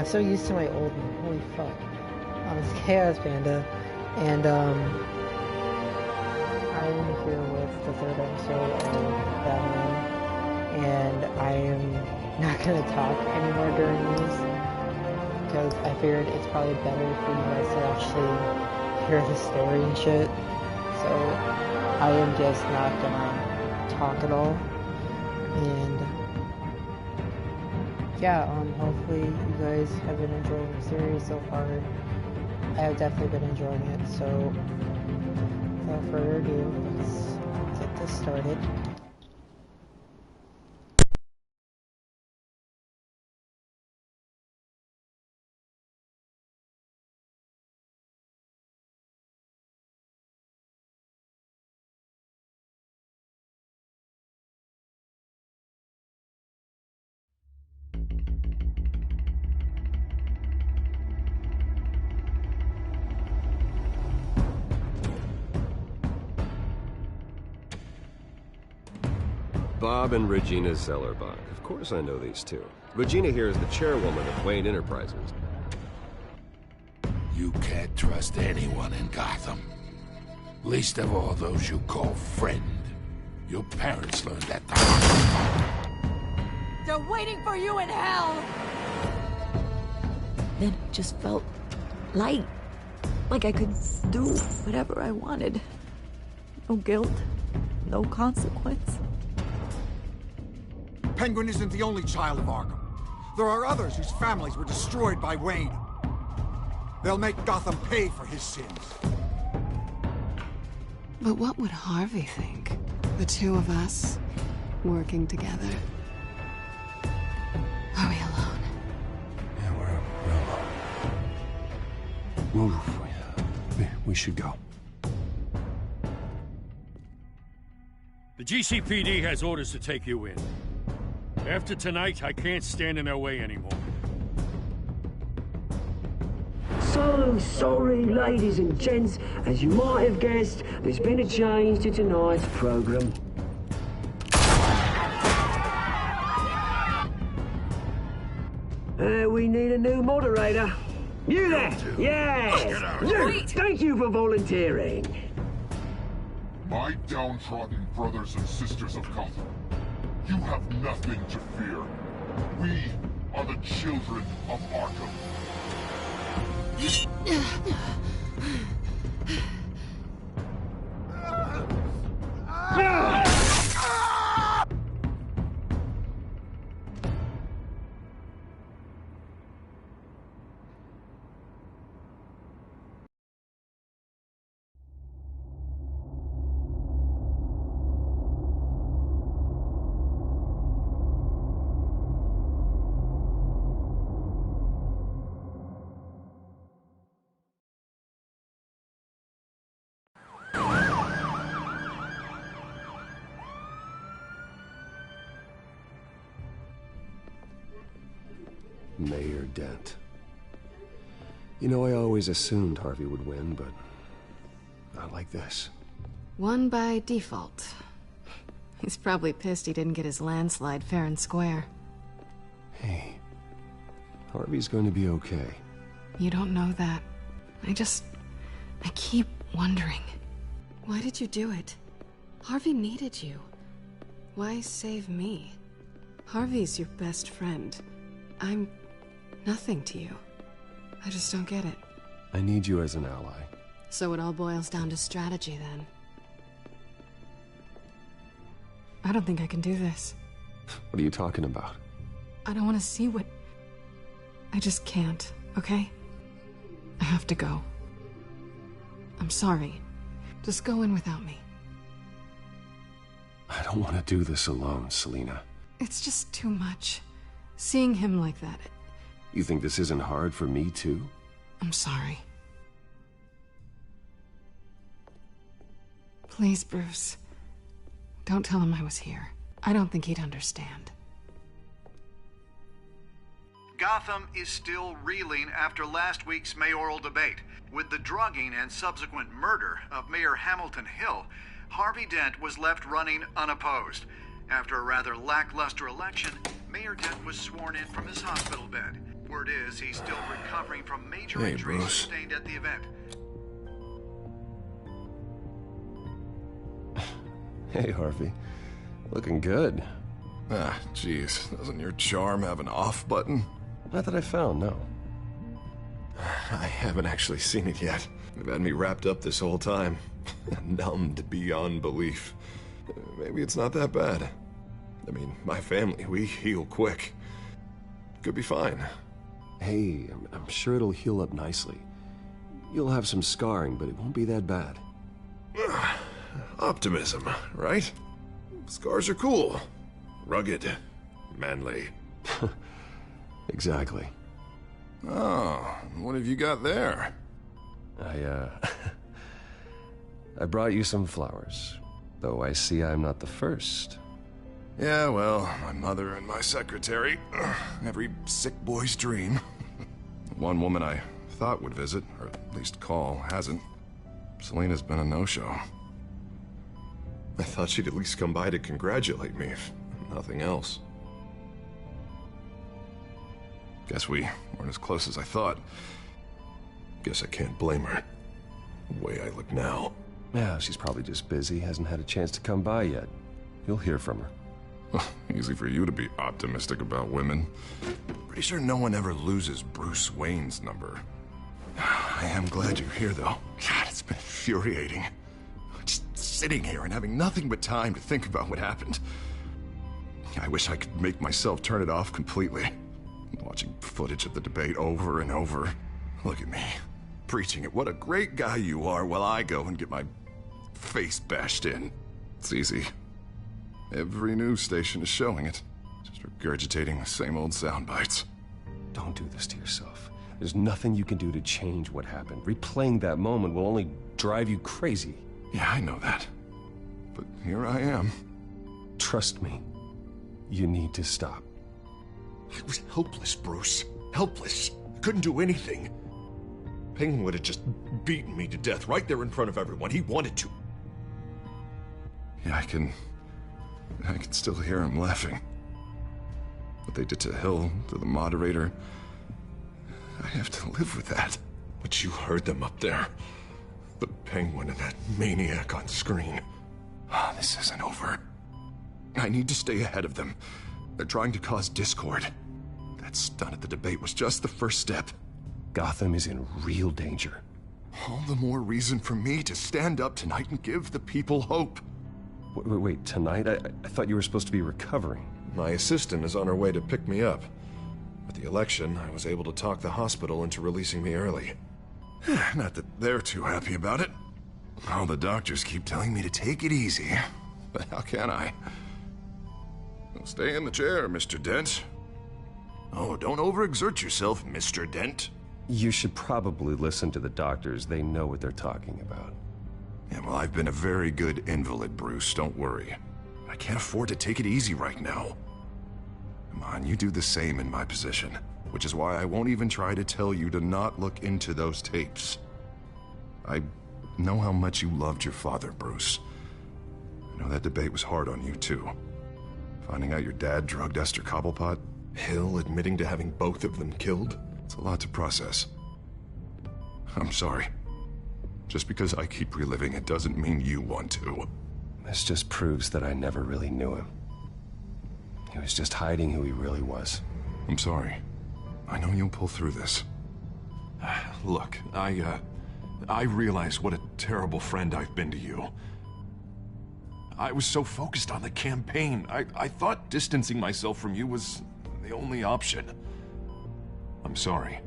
I'm so used to my old name. Holy fuck. It's Chaos Panda, and I'm here with the third episode of Batman, and I am not gonna talk anymore during these, because I figured it's probably better for you guys to actually hear the story and shit. So I am just not gonna talk at all, and yeah, hopefully you guys have been enjoying the series so far. I have definitely been enjoying it, so without further ado, let's get this started. Bob and Regina Zellerbach. Of course I know these two. Regina here is the chairwoman of Wayne Enterprises. You can't trust anyone in Gotham. Least of all those you call friend. Your parents learned that the hard way. They're waiting for you in hell! Then it just felt light. Like I could do whatever I wanted. No guilt, no consequence. Penguin isn't the only child of Arkham. There are others whose families were destroyed by Wayne. They'll make Gotham pay for his sins. But what would Harvey think? The two of us, working together. Are we alone? Yeah, we're alone. Move. We should go. The GCPD has orders to take you in. After tonight, I can't stand in their way anymore. So sorry, ladies and gents. As you might have guessed, there's been a change to tonight's program. We need a new moderator. You there? Yeah! You! Thank you for volunteering. My downtrodden brothers and sisters of Gotham, you have nothing to fear. We are the children of Arkham. Mayor Dent. You know, I always assumed Harvey would win, but not like this. Won by default. He's probably pissed he didn't get his landslide fair and square. Hey, Harvey's going to be okay. You don't know that. I keep wondering. Why did you do it? Harvey needed you. Why save me? Harvey's your best friend. I'm nothing to you. I just don't get it. I need you as an ally. So it all boils down to strategy, then. I don't think I can do this. What are you talking about? I don't want to see what... I just can't, okay? I have to go. I'm sorry. Just go in without me. I don't want to do this alone, Selina. It's just too much. Seeing him like that... You think this isn't hard for me, too? I'm sorry. Please, Bruce. Don't tell him I was here. I don't think he'd understand. Gotham is still reeling after last week's mayoral debate. With the drugging and subsequent murder of Mayor Hamilton Hill, Harvey Dent was left running unopposed. After a rather lackluster election, Mayor Dent was sworn in from his hospital bed. Word is he's still recovering from major Hey, injuries Bruce. sustained at the event. Hey, Harvey. Looking good. Ah, jeez. Doesn't your charm have an off button? Not that I found, no. I haven't actually seen it yet. They've had me wrapped up this whole time. Numbed beyond belief. Maybe it's not that bad. I mean, my family, we heal quick. Could be fine. Hey, I'm sure it'll heal up nicely. You'll have some scarring, but it won't be that bad. Optimism, right? Scars are cool. Rugged. Manly. Exactly. Oh, what have you got there? I brought you some flowers. Though I see I'm not the first. Yeah, well, my mother and my secretary. Every sick boy's dream. One woman I thought would visit, or at least call, hasn't. Selena's been a no-show. I thought she'd at least come by to congratulate me, if nothing else. Guess we weren't as close as I thought. Guess I can't blame her. The way I look now. Yeah, she's probably just busy, hasn't had a chance to come by yet. You'll hear from her. Easy for you to be optimistic about women. Pretty sure no one ever loses Bruce Wayne's number. I am glad you're here, though. God, it's been infuriating. Just sitting here and having nothing but time to think about what happened. I wish I could make myself turn it off completely. Watching footage of the debate over and over. Look at me, preaching it. What a great guy you are, while I go and get my face bashed in. It's easy. Every news station is showing it. Just regurgitating the same old sound bites. Don't do this to yourself. There's nothing you can do to change what happened. Replaying that moment will only drive you crazy. Yeah, I know that. But here I am. Trust me. You need to stop. I was helpless, Bruce. Helpless. Couldn't do anything. Penguin would have just beaten me to death right there in front of everyone. He wanted to. Yeah, I can still hear him laughing. What they did to Hill, to the moderator. I have to live with that. But you heard them up there. The Penguin and that maniac on screen. This isn't over. I need to stay ahead of them. They're trying to cause discord. That stunt at the debate was just the first step. Gotham is in real danger. All the more reason for me to stand up tonight and give the people hope. Wait, tonight? I thought you were supposed to be recovering. My assistant is on her way to pick me up. With the election, I was able to talk the hospital into releasing me early. Not that they're too happy about it. All the doctors keep telling me to take it easy. But how can I? Stay in the chair, Mr. Dent. Oh, don't overexert yourself, Mr. Dent. You should probably listen to the doctors. They know what they're talking about. Yeah, well, I've been a very good invalid, Bruce. Don't worry. I can't afford to take it easy right now. Come on, you do the same in my position. Which is why I won't even try to tell you to not look into those tapes. I know how much you loved your father, Bruce. I know that debate was hard on you, too. Finding out your dad drugged Esther Cobblepot, Hill admitting to having both of them killed. It's a lot to process. I'm sorry. Just because I keep reliving it doesn't mean you want to. This just proves that I never really knew him. He was just hiding who he really was. I'm sorry. I know you'll pull through this. Look, I realize what a terrible friend I've been to you. I was so focused on the campaign. I thought distancing myself from you was the only option. I'm sorry.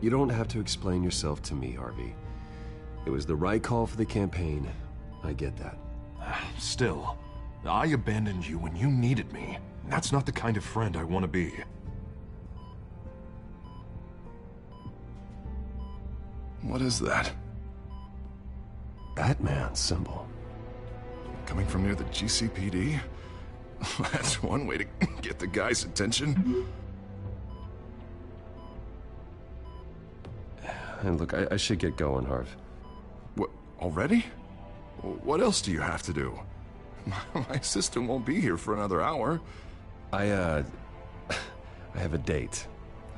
You don't have to explain yourself to me, Harvey. It was the right call for the campaign. I get that. Still, I abandoned you when you needed me. That's not the kind of friend I want to be. What is that? Batman symbol. Coming from near the GCPD? That's one way to get the guy's attention. And look, I should get going, Harv. What, already? What else do you have to do? My sister won't be here for another hour. I have a date,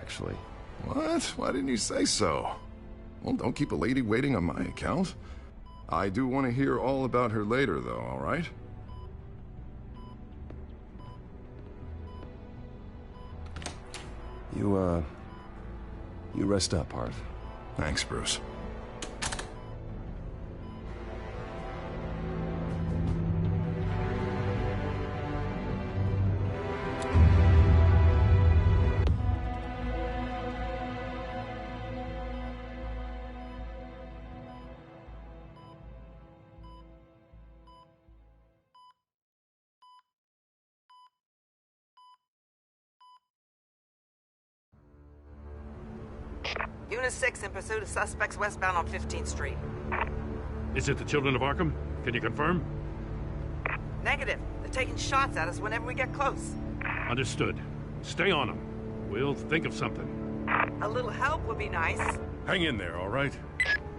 actually. What? Why didn't you say so? Well, don't keep a lady waiting on my account. I do want to hear all about her later, though, all right? You rest up, Harv. Thanks, Bruce. Unit 6 in pursuit of suspects westbound on 15th Street. Is it the Children of Arkham? Can you confirm? Negative. They're taking shots at us whenever we get close. Understood. Stay on them. We'll think of something. A little help would be nice. Hang in there, all right?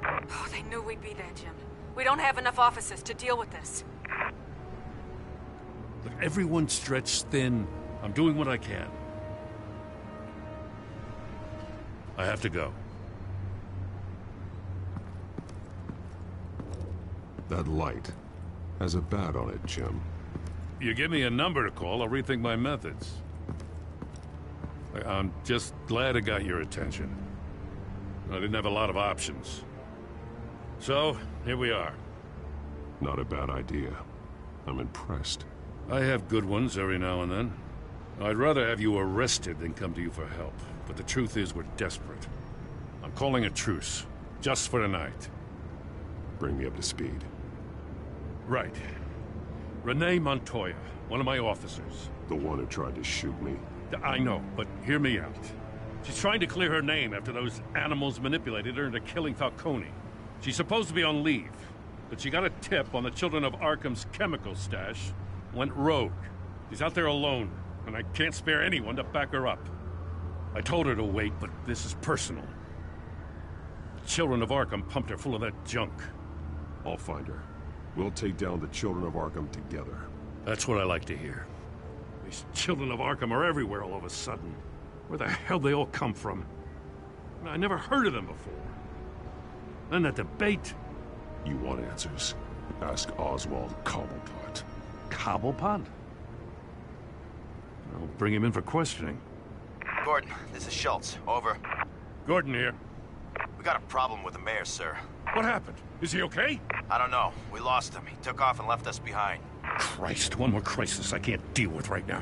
Oh, they knew we'd be there, Jim. We don't have enough officers to deal with this. Look, everyone's stretched thin. I'm doing what I can. I have to go. That light has a bat on it, Jim. You give me a number to call, I'll rethink my methods. I'm just glad it got your attention. I didn't have a lot of options. So, here we are. Not a bad idea. I'm impressed. I have good ones every now and then. I'd rather have you arrested than come to you for help. But the truth is, we're desperate. I'm calling a truce. Just for tonight. Bring me up to speed. Right. Renee Montoya, one of my officers. The one who tried to shoot me. I know, but hear me out. She's trying to clear her name after those animals manipulated her into killing Falcone. She's supposed to be on leave, but she got a tip on the Children of Arkham's chemical stash, went rogue. She's out there alone, and I can't spare anyone to back her up. I told her to wait, but this is personal. The Children of Arkham pumped her full of that junk. I'll find her. We'll take down the Children of Arkham together. That's what I like to hear. These Children of Arkham are everywhere all of a sudden. Where the hell they all come from? I never heard of them before. Then that debate. You want answers? Ask Oswald Cobblepot. Cobblepot? I'll bring him in for questioning. Gordon, this is Schultz. Over. Gordon here. We got a problem with the mayor, sir. What happened? Is he okay? I don't know. We lost him. He took off and left us behind. Christ, one more crisis I can't deal with right now.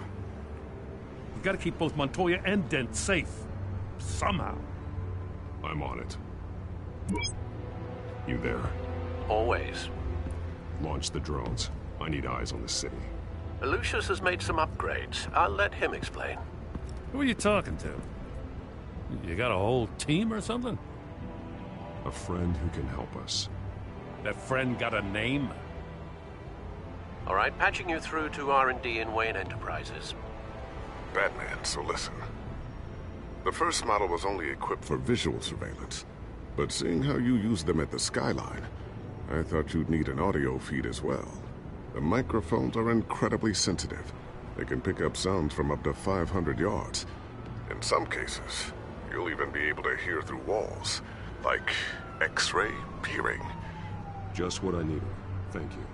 We've got to keep both Montoya and Dent safe. Somehow. I'm on it. You there? Always. Launch the drones. I need eyes on the city. Lucius has made some upgrades. I'll let him explain. Who are you talking to? You got a whole team or something? A friend who can help us. That friend got a name? All right, patching you through to R&D in Wayne Enterprises. Batman, so listen. The first model was only equipped for visual surveillance, but seeing how you use them at the Skyline, I thought you'd need an audio feed as well. The microphones are incredibly sensitive. They can pick up sounds from up to 500 yards. In some cases, you'll even be able to hear through walls, like X-ray peering. Just what I needed. Thank you.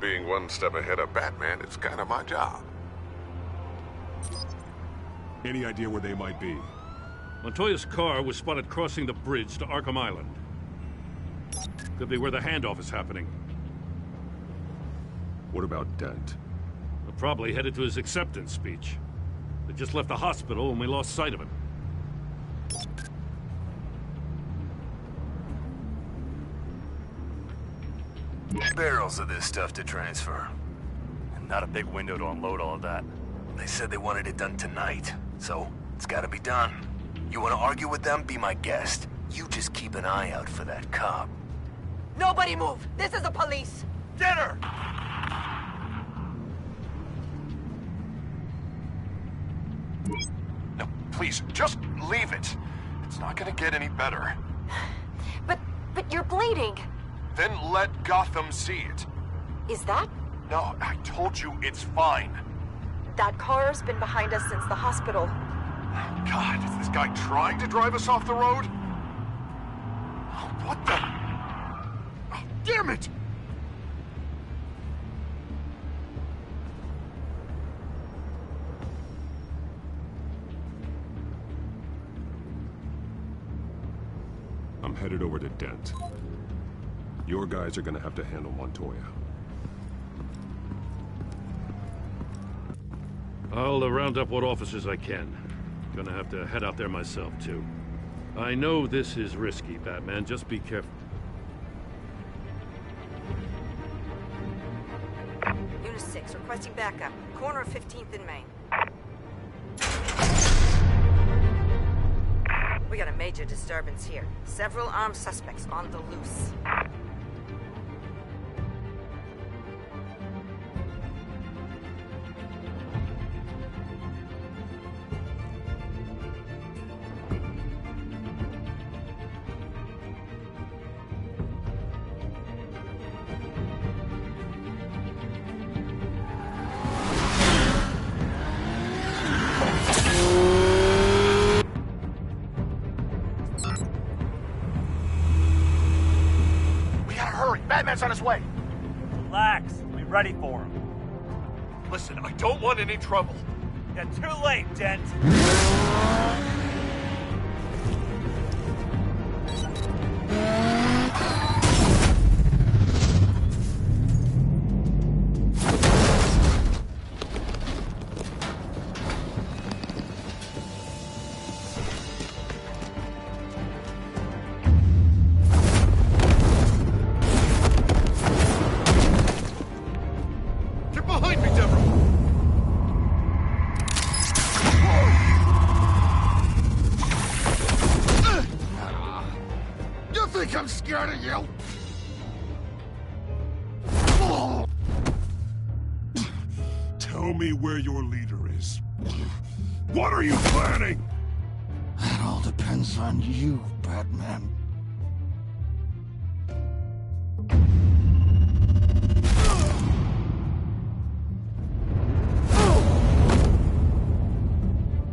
Being one step ahead of Batman is kind of my job. Any idea where they might be? Montoya's car was spotted crossing the bridge to Arkham Island. Could be where the handoff is happening. What about Dent? We're probably headed to his acceptance speech. They just left the hospital and we lost sight of him. Barrels of this stuff to transfer. And not a big window to unload all of that. They said they wanted it done tonight, so it's gotta be done. You wanna argue with them? Be my guest. You just keep an eye out for that cop. Nobody move! This is the police! Get her! No, please, just leave it. It's not gonna get any better. But you're bleeding. Then let Gotham see it. Is that No, I told you it's fine. That car's been behind us since the hospital. God, is this guy trying to drive us off the road? Oh, what the? Oh, damn it! I'm headed over to Dent. Your guys are gonna have to handle Montoya. I'll round up what officers I can. Gonna have to head out there myself, too. I know this is risky, Batman. Just be careful. Unit 6, requesting backup. Corner of 15th and Main. We got a major disturbance here. Several armed suspects on the loose. Batman's on his way. Relax. We'll be ready for him. Listen, I don't want any trouble. Yeah, too late, Dent. I'm scared of you! Tell me where your leader is. What are you planning? That all depends on you, Batman.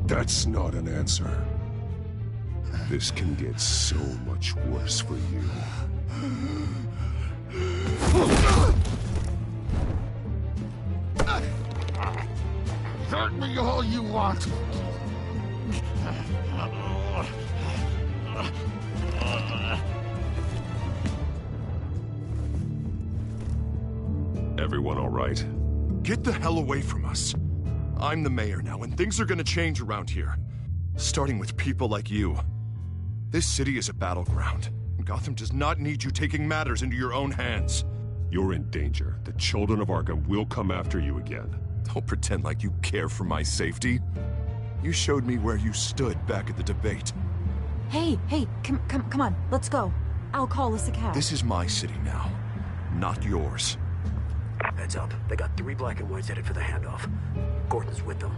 That's not an answer. This can get so much worse for you. Hurt me all you want. Everyone all right? Get the hell away from us. I'm the mayor now, and things are gonna change around here. Starting with people like you. This city is a battleground. Gotham does not need you taking matters into your own hands. You're in danger. The children of Arkham will come after you again. Don't pretend like you care for my safety. You showed me where you stood back at the debate. Hey, come on, let's go. I'll call us a cab. This is my city now, not yours. Heads up. They got 3 black and whites headed for the handoff. Gordon's with them.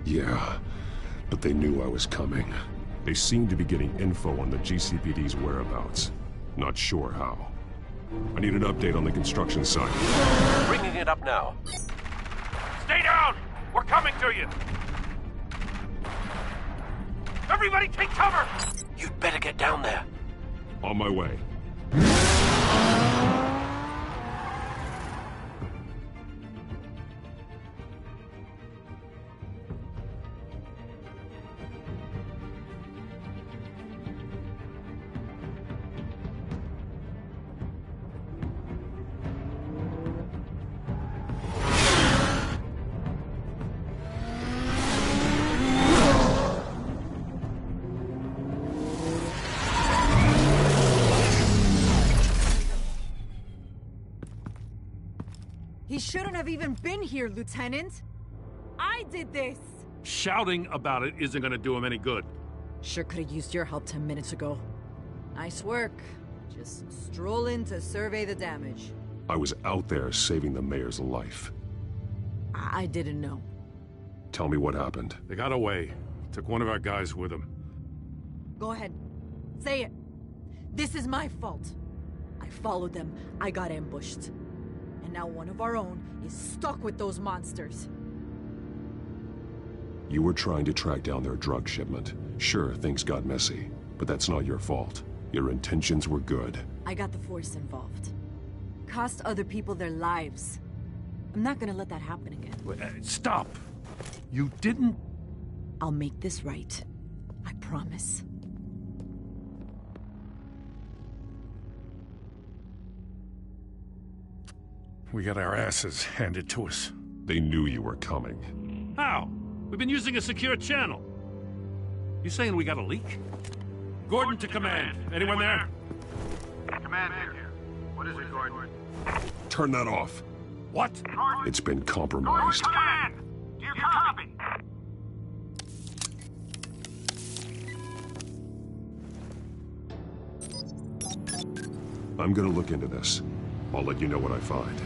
Yeah, but they knew I was coming. They seem to be getting info on the GCPD's whereabouts. Not sure how. I need an update on the construction site. Bringing it up now. Stay down! We're coming to you! Everybody take cover! You'd better get down there. On my way. He shouldn't have even been here, Lieutenant. I did this! Shouting about it isn't gonna do him any good. Sure could've used your help 10 minutes ago. Nice work. Just stroll in to survey the damage. I was out there saving the mayor's life. I didn't know. Tell me what happened. They got away. Took one of our guys with them. Go ahead. Say it. This is my fault. I followed them. I got ambushed. And now one of our own is stuck with those monsters. You were trying to track down their drug shipment. Sure, things got messy, but that's not your fault. Your intentions were good. I got the Force involved. Cost other people their lives. I'm not gonna let that happen again. Stop! You didn't... I'll make this right. I promise. We got our asses handed to us. They knew you were coming. How? We've been using a secure channel. You saying we got a leak? Gordon to command. Anyone there? Command here. What is it, Gordon? Turn that off. What? It's been compromised. Command! Do you copy? I'm gonna look into this. I'll let you know what I find.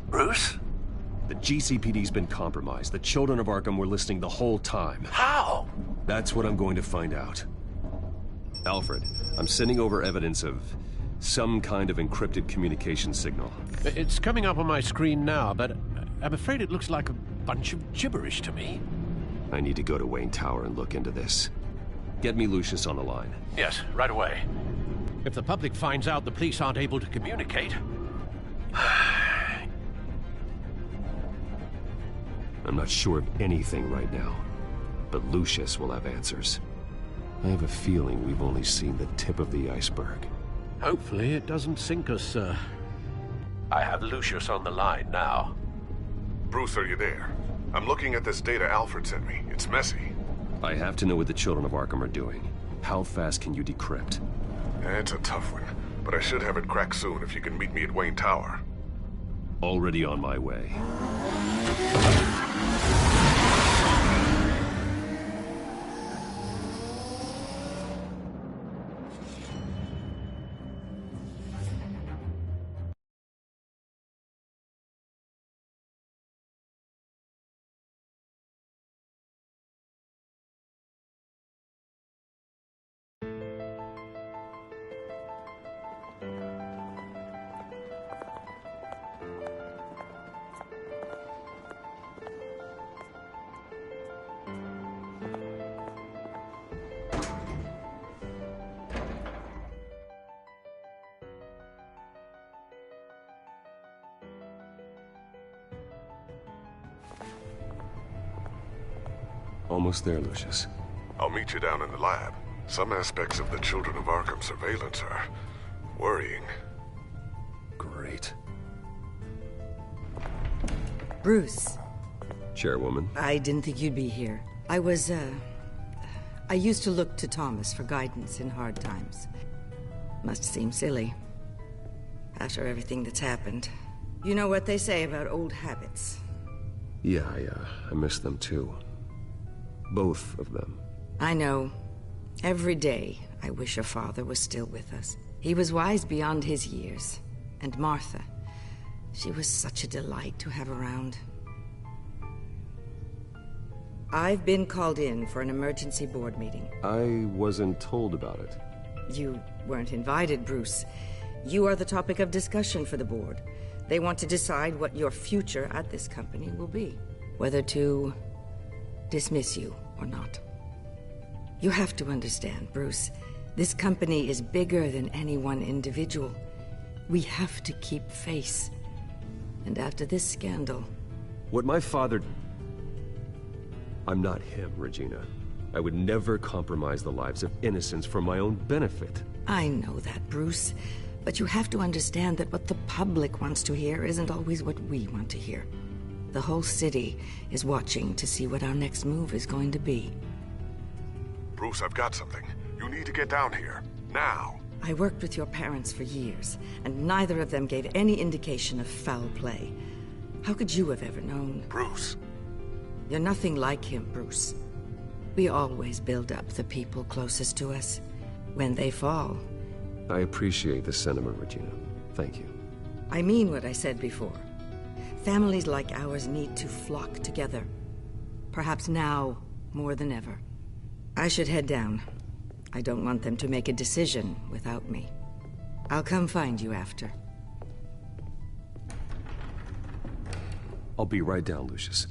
Bruce? The GCPD's been compromised. The children of Arkham were listening the whole time. How? That's what I'm going to find out. Alfred, I'm sending over evidence of some kind of encrypted communication signal. It's coming up on my screen now, but I'm afraid it looks like a bunch of gibberish to me. I need to go to Wayne Tower and look into this. Get me Lucius on the line. Yes, right away. If the public finds out the police aren't able to communicate... I'm not sure of anything right now, but Lucius will have answers. I have a feeling we've only seen the tip of the iceberg. Hopefully it doesn't sink us, sir. I have Lucius on the line now. Bruce, are you there? I'm looking at this data Alfred sent me. It's messy. I have to know what the children of Arkham are doing. How fast can you decrypt? It's a tough one, but I should have it cracked soon if you can meet me at Wayne Tower. Already on my way. Almost there, Lucius. I'll meet you down in the lab. Some aspects of the Children of Arkham surveillance are worrying. Great. Bruce. Chairwoman. I didn't think you'd be here. I used to look to Thomas for guidance in hard times. Must seem silly. After everything that's happened. You know what they say about old habits. Yeah, I miss them too. Both of them. I know. Every day, I wish your father was still with us. He was wise beyond his years. And Martha, she was such a delight to have around. I've been called in for an emergency board meeting. I wasn't told about it. You weren't invited, Bruce. You are the topic of discussion for the board. They want to decide what your future at this company will be. Whether to dismiss you or not. You have to understand, Bruce. This company is bigger than any one individual. We have to keep face. And after this scandal... What my father... I'm not him, Regina. I would never compromise the lives of innocents for my own benefit. I know that, Bruce. But you have to understand that what the public wants to hear isn't always what we want to hear. The whole city is watching to see what our next move is going to be. Bruce, I've got something. You need to get down here. Now. I worked with your parents for years, and neither of them gave any indication of foul play. How could you have ever known? Bruce. You're nothing like him, Bruce. We always build up the people closest to us. When they fall... I appreciate the sentiment, Regina. Thank you. I mean what I said before. Families like ours need to flock together. Perhaps now, more than ever. I should head down. I don't want them to make a decision without me. I'll come find you after. I'll be right down, Lucius.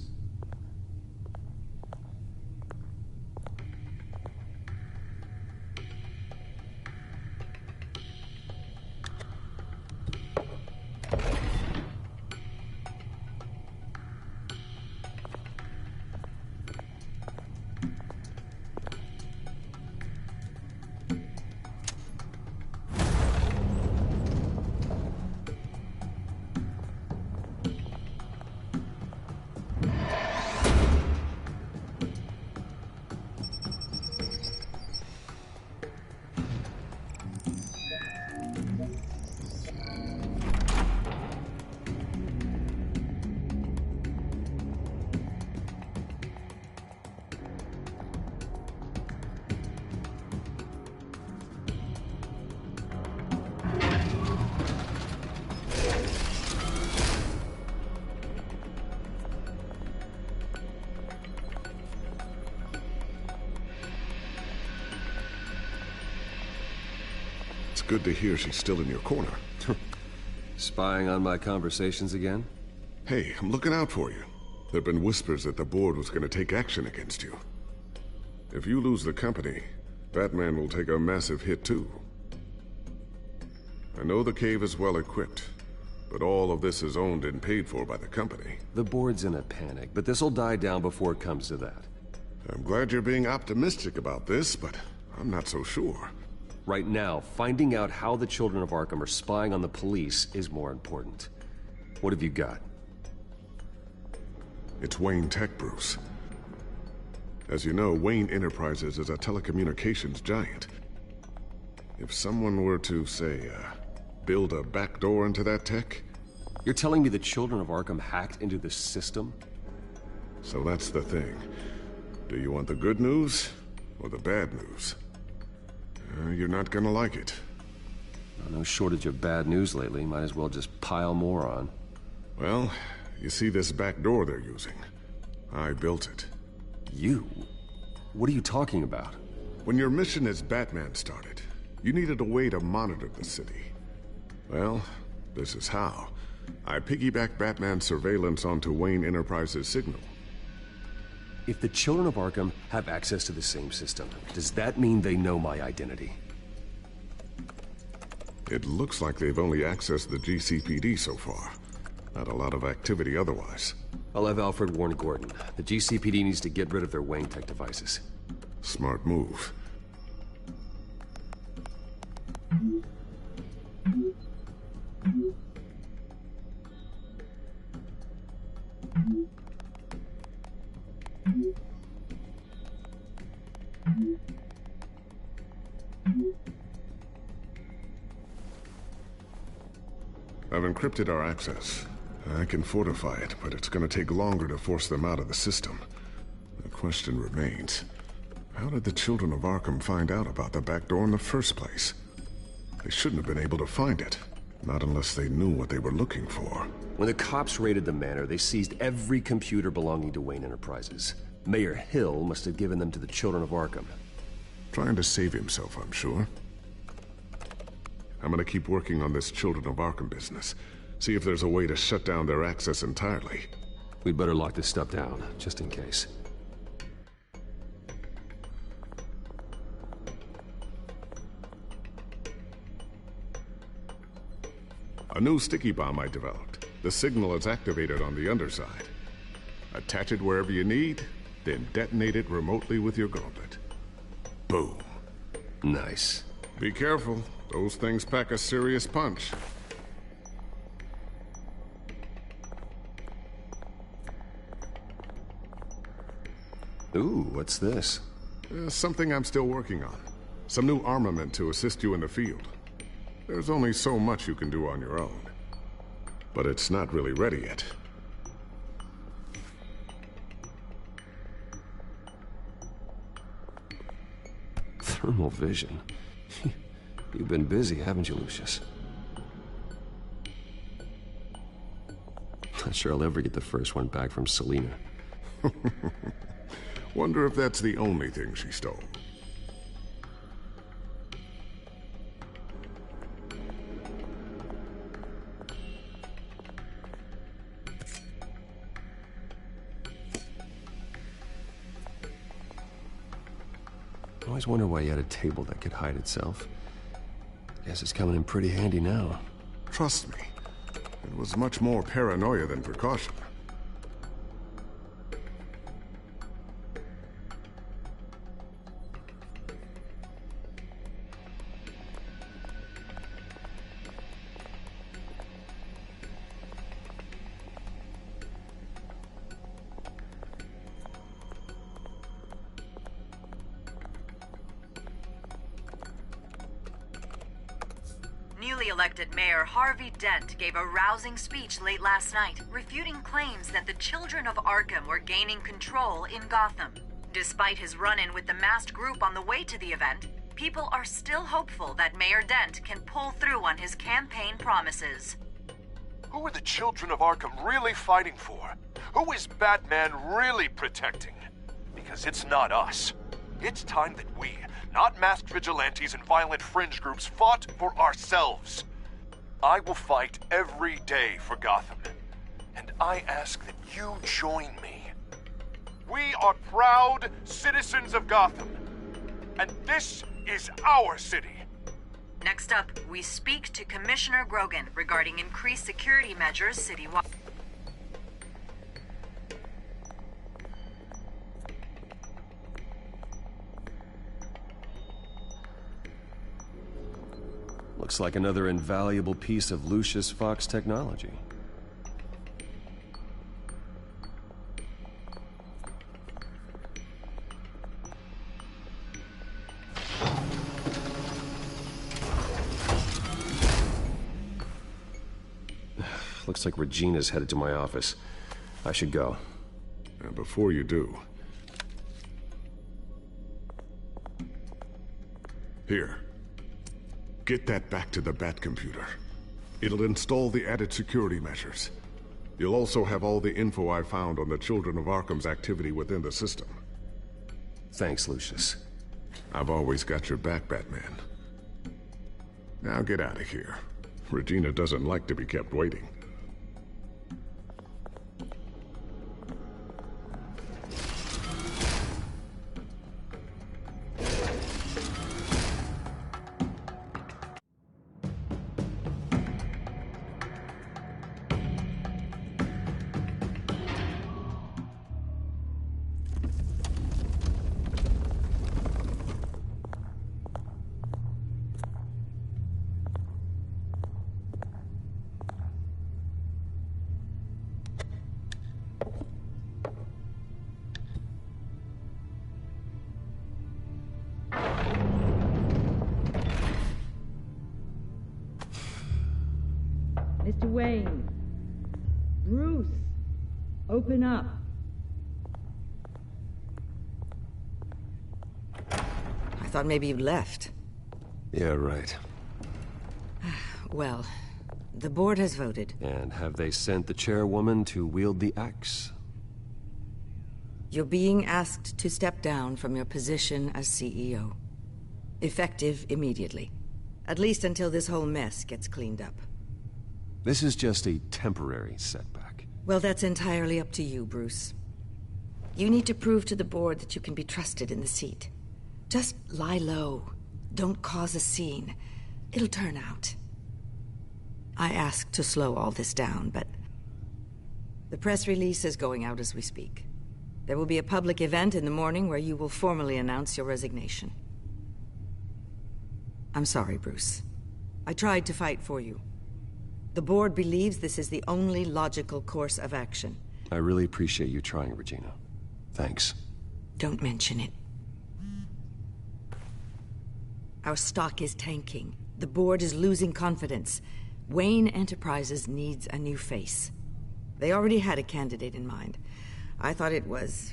Good to hear she's still in your corner. Spying on my conversations again? Hey, I'm looking out for you. There've been whispers that the board was going to take action against you. If you lose the company, Batman will take a massive hit too. I know the cave is well equipped, but all of this is owned and paid for by the company. The board's in a panic, but this'll die down before it comes to that. I'm glad you're being optimistic about this, but I'm not so sure. Right now, finding out how the children of Arkham are spying on the police is more important. What have you got? It's Wayne Tech, Bruce. As you know, Wayne Enterprises is a telecommunications giant. If someone were to, say, build a backdoor into that tech... You're telling me the children of Arkham hacked into the system? So that's the thing. Do you want the good news or the bad news? You're not gonna like it. No shortage of bad news lately. Might as well just pile more on. Well, you see this back door they're using? I built it. You? What are you talking about? When your mission as Batman started, you needed a way to monitor the city. Well, this is how. I piggybacked Batman's surveillance onto Wayne Enterprises' signal. If the children of Arkham have access to the same system, does that mean they know my identity? It looks like they've only accessed the GCPD so far. Not a lot of activity otherwise. I'll have Alfred warn Gordon. The GCPD needs to get rid of their Wayne Tech devices. Smart move. I've encrypted our access. I can fortify it, but it's gonna take longer to force them out of the system. The question remains, how did the children of Arkham find out about the back door in the first place? They shouldn't have been able to find it. Not unless they knew what they were looking for. When the cops raided the manor, they seized every computer belonging to Wayne Enterprises. Mayor Hill must have given them to the children of Arkham. Trying to save himself, I'm sure. I'm gonna keep working on this Children of Arkham business. See if there's a way to shut down their access entirely. We'd better lock this stuff down, just in case. A new sticky bomb I developed. The signal is activated on the underside. Attach it wherever you need, then detonate it remotely with your gauntlet. Boom. Nice. Be careful. Those things pack a serious punch. Ooh, what's this? Something I'm still working on. Some new armament to assist you in the field. There's only so much you can do on your own. But it's not really ready yet. Thermal vision. You've been busy, haven't you, Lucius? Not sure I'll ever get the first one back from Selina. Wonder if that's the only thing she stole. I always wonder why you had a table that could hide itself. Guess it's coming in pretty handy now. Trust me, it was much more paranoia than precaution. Newly elected Mayor Harvey Dent gave a rousing speech late last night, refuting claims that the children of Arkham were gaining control in Gotham. Despite his run-in with the masked group on the way to the event, people are still hopeful that Mayor Dent can pull through on his campaign promises. Who are the children of Arkham really fighting for? Who is Batman really protecting? Because it's not us. It's time that we, not masked vigilantes and violent fringe groups, fought for ourselves. I will fight every day for Gotham. And I ask that you join me. We are proud citizens of Gotham. And this is our city. Next up, we speak to Commissioner Grogan regarding increased security measures citywide. Looks like another invaluable piece of Lucius Fox technology. Looks like Regina's headed to my office. I should go. And before you do... Here. Get that back to the Bat computer. It'll install the added security measures. You'll also have all the info I found on the Children of Arkham's activity within the system. Thanks, Lucius. I've always got your back, Batman. Now get out of here. Regina doesn't like to be kept waiting. Mr. Wayne. Bruce. Open up. I thought maybe you'd left. Yeah, right. Well, the board has voted. And have they sent the chairwoman to wield the axe? You're being asked to step down from your position as CEO. Effective immediately. At least until this whole mess gets cleaned up. This is just a temporary setback. Well, that's entirely up to you, Bruce. You need to prove to the board that you can be trusted in the seat. Just lie low. Don't cause a scene. It'll turn out. I asked to slow all this down, but the press release is going out as we speak. There will be a public event in the morning where you will formally announce your resignation. I'm sorry, Bruce. I tried to fight for you. The board believes this is the only logical course of action. I really appreciate you trying, Regina. Thanks. Don't mention it. Our stock is tanking. The board is losing confidence. Wayne Enterprises needs a new face. They already had a candidate in mind. I thought it was...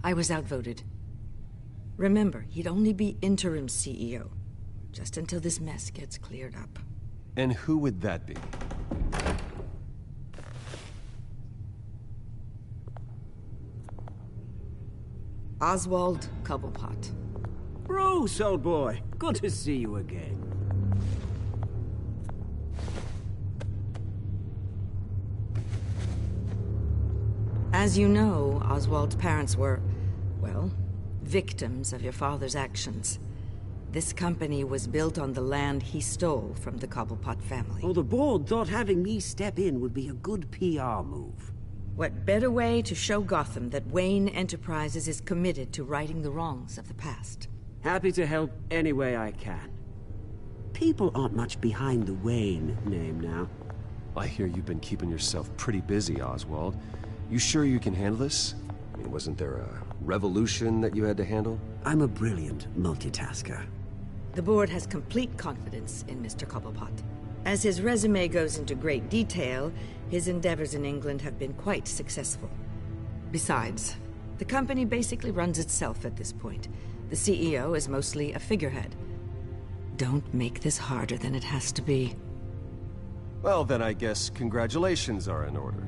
I was outvoted. Remember, he'd only be interim CEO, just until this mess gets cleared up. And who would that be? Oswald Cobblepot. Bruce, old boy. Good to see you again. As you know, Oswald's parents were, well, victims of your father's actions. This company was built on the land he stole from the Cobblepot family. Well, the board thought having me step in would be a good PR move. What better way to show Gotham that Wayne Enterprises is committed to righting the wrongs of the past? Happy to help any way I can. People aren't much behind the Wayne name now. I hear you've been keeping yourself pretty busy, Oswald. You sure you can handle this? I mean, wasn't there a revolution that you had to handle? I'm a brilliant multitasker. The board has complete confidence in Mr. Cobblepot. As his resume goes into great detail, his endeavors in England have been quite successful. Besides, the company basically runs itself at this point. The CEO is mostly a figurehead. Don't make this harder than it has to be. Well, then I guess congratulations are in order.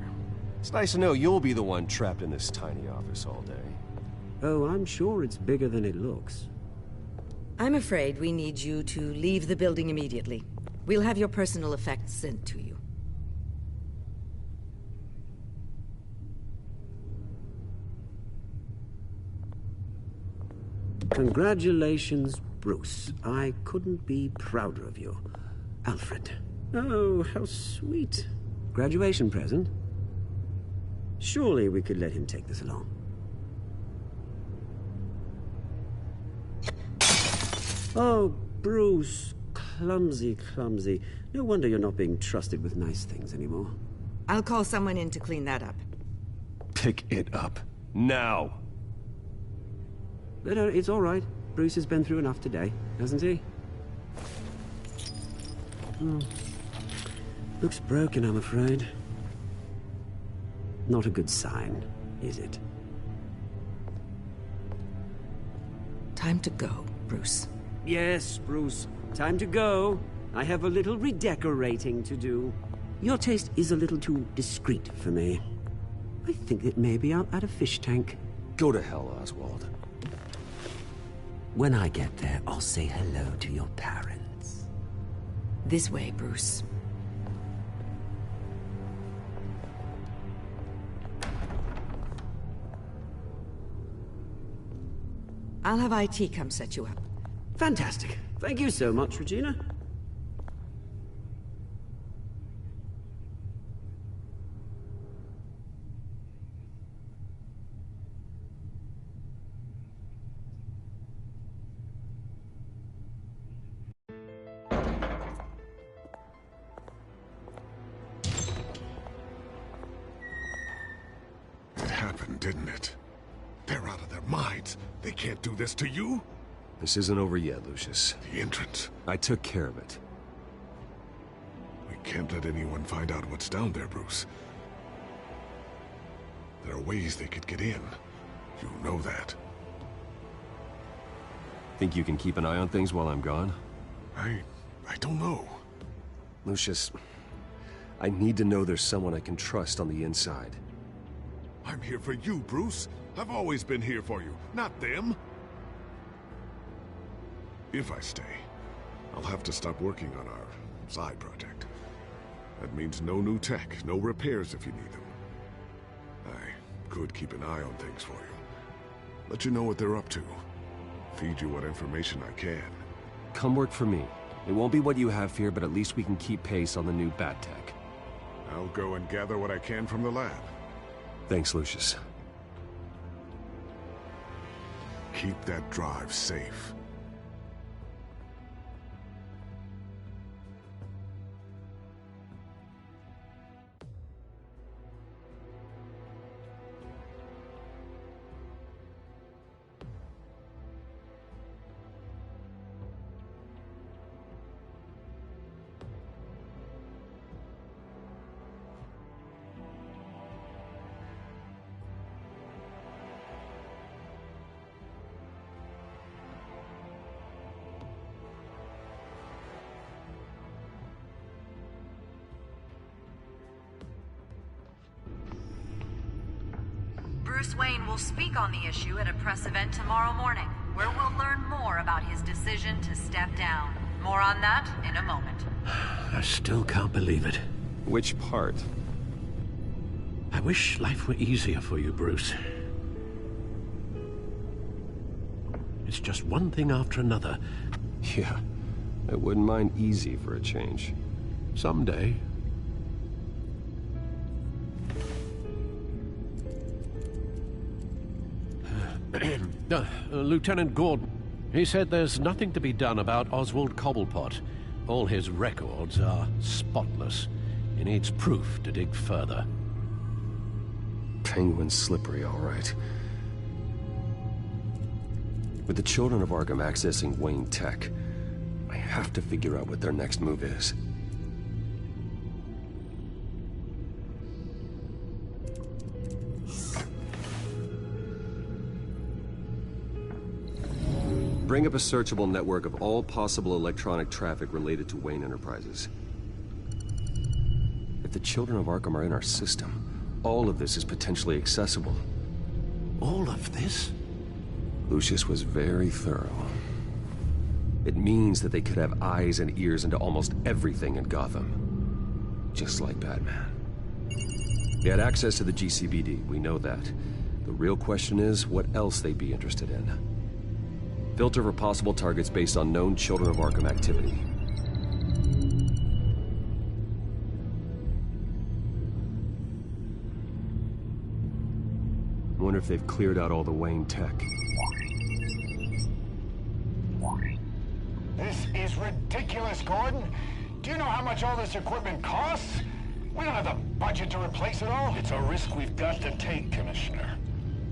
It's nice to know you'll be the one trapped in this tiny office all day. Oh, I'm sure it's bigger than it looks. I'm afraid we need you to leave the building immediately. We'll have your personal effects sent to you. Congratulations, Bruce. I couldn't be prouder of you. Alfred. Oh, how sweet. Graduation present? Surely we could let him take this along. Oh, Bruce. Clumsy, clumsy. No wonder you're not being trusted with nice things anymore. I'll call someone in to clean that up. Pick it up. Now! No, it's all right. Bruce has been through enough today, hasn't he? Looks broken, I'm afraid. Not a good sign, is it? Time to go, Bruce. Yes, Bruce. Time to go. I have a little redecorating to do. Your taste is a little too discreet for me. I think that maybe I'll add a fish tank. Go to hell, Oswald. When I get there, I'll say hello to your parents. This way, Bruce. I'll have IT come set you up. Fantastic. Thank you so much, Regina. It happened, didn't it? They're out of their minds. They can't do this to you. This isn't over yet, Lucius. The entrance. I took care of it. We can't let anyone find out what's down there, Bruce. There are ways they could get in. You know that. Think you can keep an eye on things while I'm gone? I don't know. Lucius, I need to know there's someone I can trust on the inside. I'm here for you, Bruce. I've always been here for you, not them. If I stay, I'll have to stop working on our side project. That means no new tech, no repairs if you need them. I could keep an eye on things for you. Let you know what they're up to. Feed you what information I can. Come work for me. It won't be what you have here, but at least we can keep pace on the new bat tech. I'll go and gather what I can from the lab. Thanks, Lucius. Keep that drive safe. Bruce Wayne will speak on the issue at a press event tomorrow morning, where we'll learn more about his decision to step down. More on that in a moment. I still can't believe it. Which part? I wish life were easier for you, Bruce. It's just one thing after another. Yeah, I wouldn't mind easy for a change. Someday. Lieutenant Gordon, he said there's nothing to be done about Oswald Cobblepot. All his records are spotless. He needs proof to dig further. Penguin's slippery, all right. With the children of Arkham accessing Wayne Tech, I have to figure out what their next move is. Bring up a searchable network of all possible electronic traffic related to Wayne Enterprises. If the children of Arkham are in our system, all of this is potentially accessible. All of this? Lucius was very thorough. It means that they could have eyes and ears into almost everything in Gotham. Just like Batman. They had access to the GCPD, we know that. The real question is, what else they'd be interested in. Filter for possible targets based on known Children of Arkham activity. I wonder if they've cleared out all the Wayne tech. This is ridiculous, Gordon. Do you know how much all this equipment costs? We don't have the budget to replace it all. It's a risk we've got to take, Commissioner.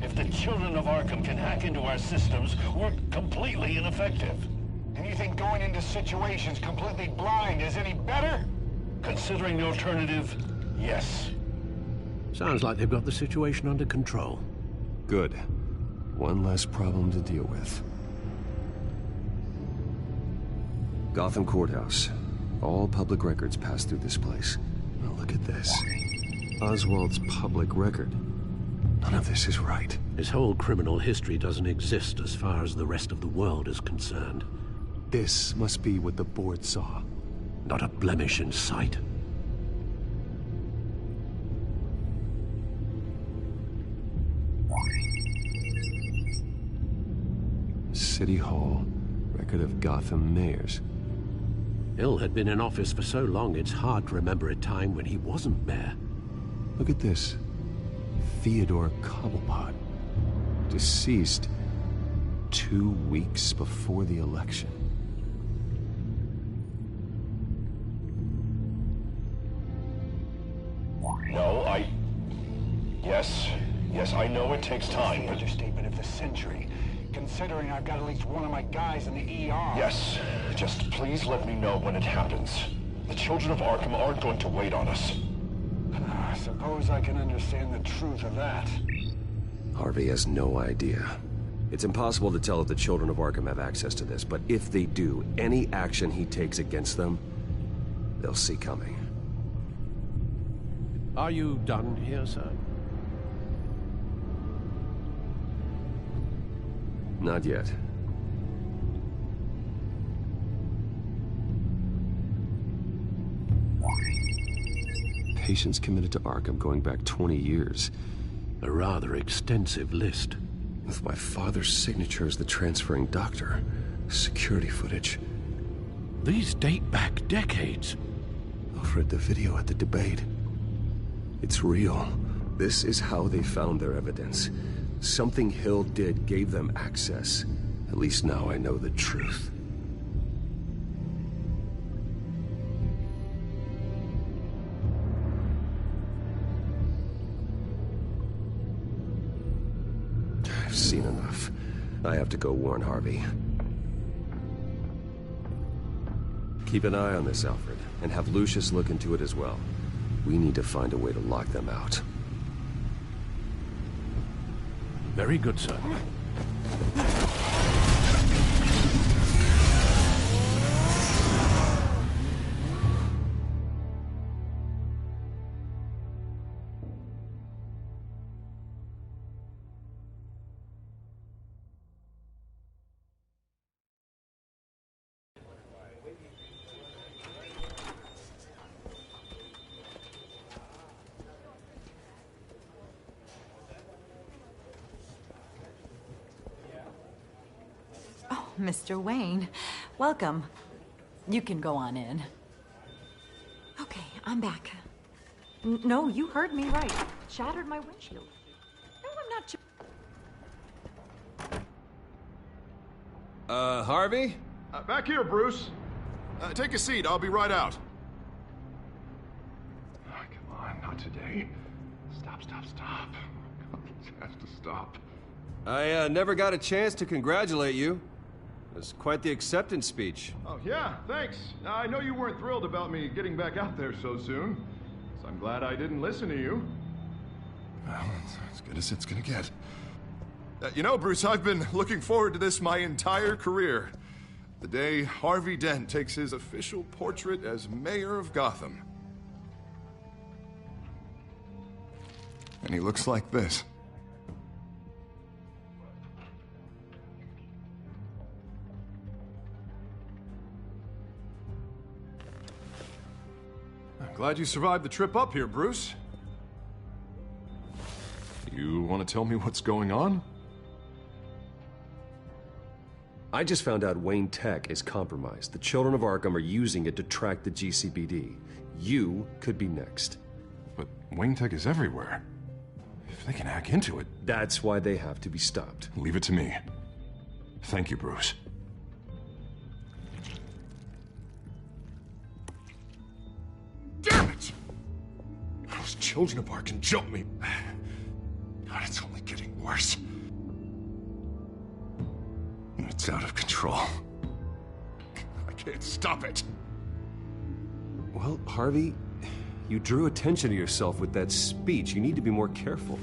If the Children of Arkham can hack into our systems, we're completely ineffective. And you think going into situations completely blind is any better? Considering the alternative, yes. Sounds like they've got the situation under control. Good. One less problem to deal with. Gotham Courthouse. All public records pass through this place. Now look at this. Oswald's public record. None of this is right. His whole criminal history doesn't exist as far as the rest of the world is concerned. This must be what the board saw. Not a blemish in sight. City Hall. Record of Gotham mayors. Hill had been in office for so long, it's hard to remember a time when he wasn't mayor. Look at this. Theodore Cobblepot. Deceased 2 weeks before the election. No, Yes, I know it takes time, The but... understatement of the century. Considering I've got at least one of my guys in the ER. Yes, just please let me know when it happens. The Children of Arkham aren't going to wait on us. I suppose I can understand the truth of that. Harvey has no idea. It's impossible to tell if the Children of Arkham have access to this, but if they do, any action he takes against them, they'll see coming. Are you done here, sir? Not yet. Patients committed to Arkham going back 20 years. A rather extensive list. With my father's signature as the transferring doctor. Security footage. These date back decades. Alfred, the video at the debate. It's real. This is how they found their evidence. Something Hill did gave them access. At least now I know the truth. I've seen enough. I have to go warn Harvey. Keep an eye on this, Alfred, and have Lucius look into it as well. We need to find a way to lock them out. Very good, sir. Mr. Wayne, welcome. You can go on in. Okay, I'm back. No, you heard me right. Shattered my windshield. No, I'm not. Harvey? Back here, Bruce. Take a seat. I'll be right out. Oh, come on, not today. Stop. It has to stop. I never got a chance to congratulate you. It was quite the acceptance speech. Oh, yeah, thanks. I know you weren't thrilled about me getting back out there so soon, so I'm glad I didn't listen to you. Well, it's as good as it's gonna get. You know, Bruce, I've been looking forward to this my entire career. The day Harvey Dent takes his official portrait as mayor of Gotham. And he looks like this. Glad you survived the trip up here, Bruce. You want to tell me what's going on? I just found out Wayne Tech is compromised. The children of Arkham are using it to track the GCPD. You could be next. But Wayne Tech is everywhere. If they can hack into it... That's why they have to be stopped. Leave it to me. Thank you, Bruce. Damn it! Those children of Arkham jumped me. God, it's only getting worse. It's out of control. I can't stop it. Well, Harvey, you drew attention to yourself with that speech. You need to be more careful.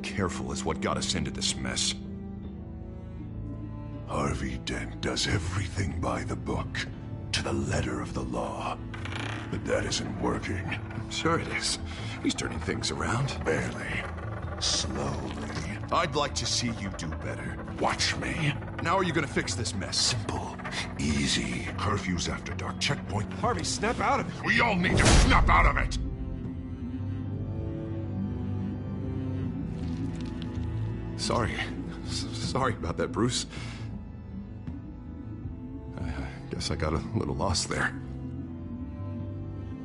Careful is what got us into this mess. Harvey Dent does everything by the book, to the letter of the law. But that isn't working. Sure it is. He's turning things around. Barely. Slowly. I'd like to see you do better. Watch me. Now are you gonna fix this mess? Simple. Easy. Curfews after dark. Checkpoint. Harvey, snap out of it. We all need to snap out of it! Sorry. Sorry about that, Bruce. I guess I got a little lost there.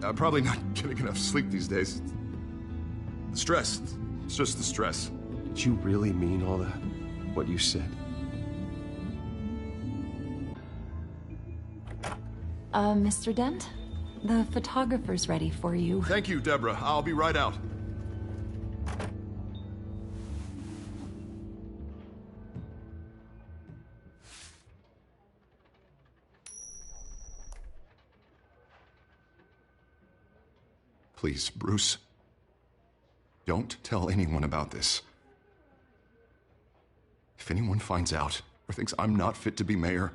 I'm probably not getting enough sleep these days. The stress. It's just the stress. Did you really mean all that? What you said? Mr. Dent? The photographer's ready for you. Thank you, Deborah. I'll be right out. Please, Bruce. Don't tell anyone about this. If anyone finds out or thinks I'm not fit to be mayor,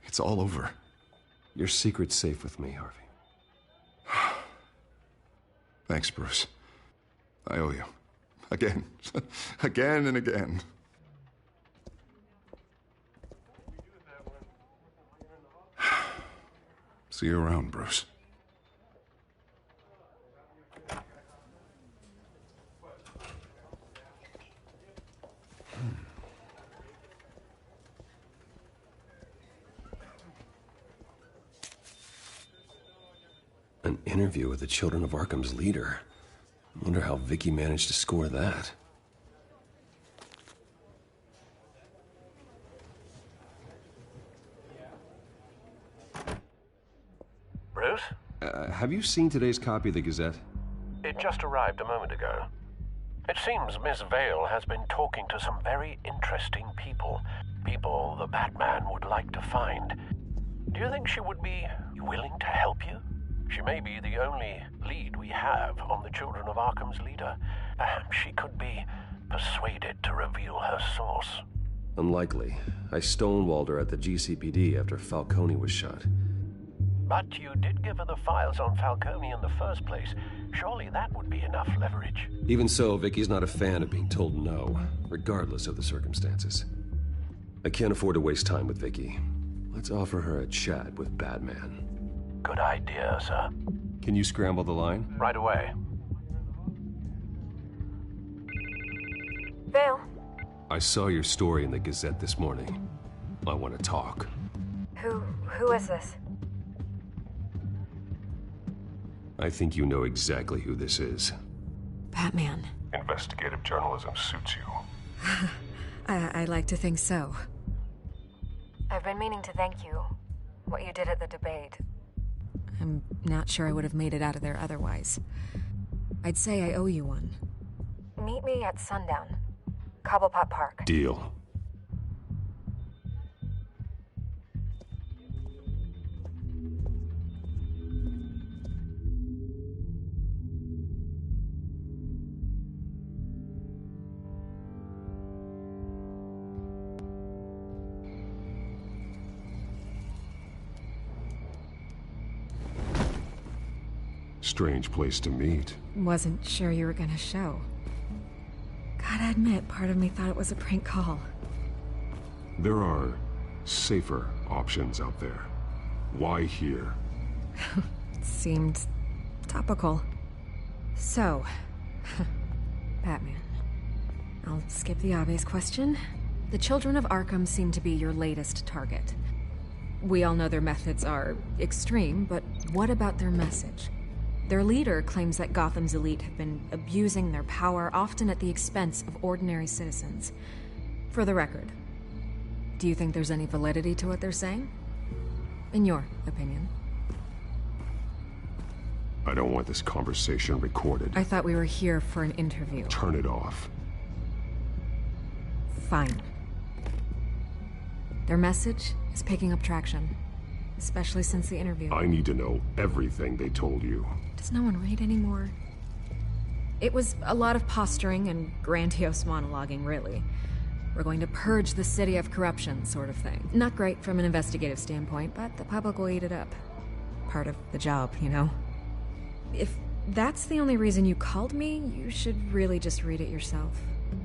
it's all over. Your secret's safe with me, Harvey. Thanks, Bruce. I owe you. Again. Again and again. See you around, Bruce. An interview with the Children of Arkham's leader. I wonder how Vicky managed to score that. Bruce? Have you seen today's copy of the Gazette? It just arrived a moment ago. It seems Miss Vale has been talking to some very interesting people. People the Batman would like to find. Do you think she would be willing to help you? She may be the only lead we have on the Children of Arkham's leader. Perhaps she could be persuaded to reveal her source. Unlikely. I stonewalled her at the GCPD after Falcone was shot. But you did give her the files on Falcone in the first place. Surely that would be enough leverage. Even so, Vicky's not a fan of being told no, regardless of the circumstances. I can't afford to waste time with Vicky. Let's offer her a chat with Batman. Good idea, sir. Can you scramble the line? Right away. Vale. I saw your story in the Gazette this morning. I want to talk. Who is this? I think you know exactly who this is. Batman. Investigative journalism suits you. I like to think so. I've been meaning to thank you. What you did at the debate. I'm not sure I would have made it out of there otherwise. I'd say I owe you one. Meet me at sundown. Cobblepot Park. Deal. Strange place to meet. Wasn't sure you were gonna show. Gotta admit, part of me thought it was a prank call. There are safer options out there. Why here? Seemed topical. So, Batman. I'll skip the obvious question. The Children of Arkham seem to be your latest target. We all know their methods are extreme, but what about their message? Their leader claims that Gotham's elite have been abusing their power, often at the expense of ordinary citizens. For the record, do you think there's any validity to what they're saying? In your opinion? I don't want this conversation recorded. I thought we were here for an interview. Turn it off. Fine. Their message is picking up traction, especially since the interview. I need to know everything they told you. Does no one read anymore? It was a lot of posturing and grandiose monologuing, really. We're going to purge the city of corruption, sort of thing. Not great from an investigative standpoint, but the public will eat it up. Part of the job, you know? If that's the only reason you called me, you should really just read it yourself.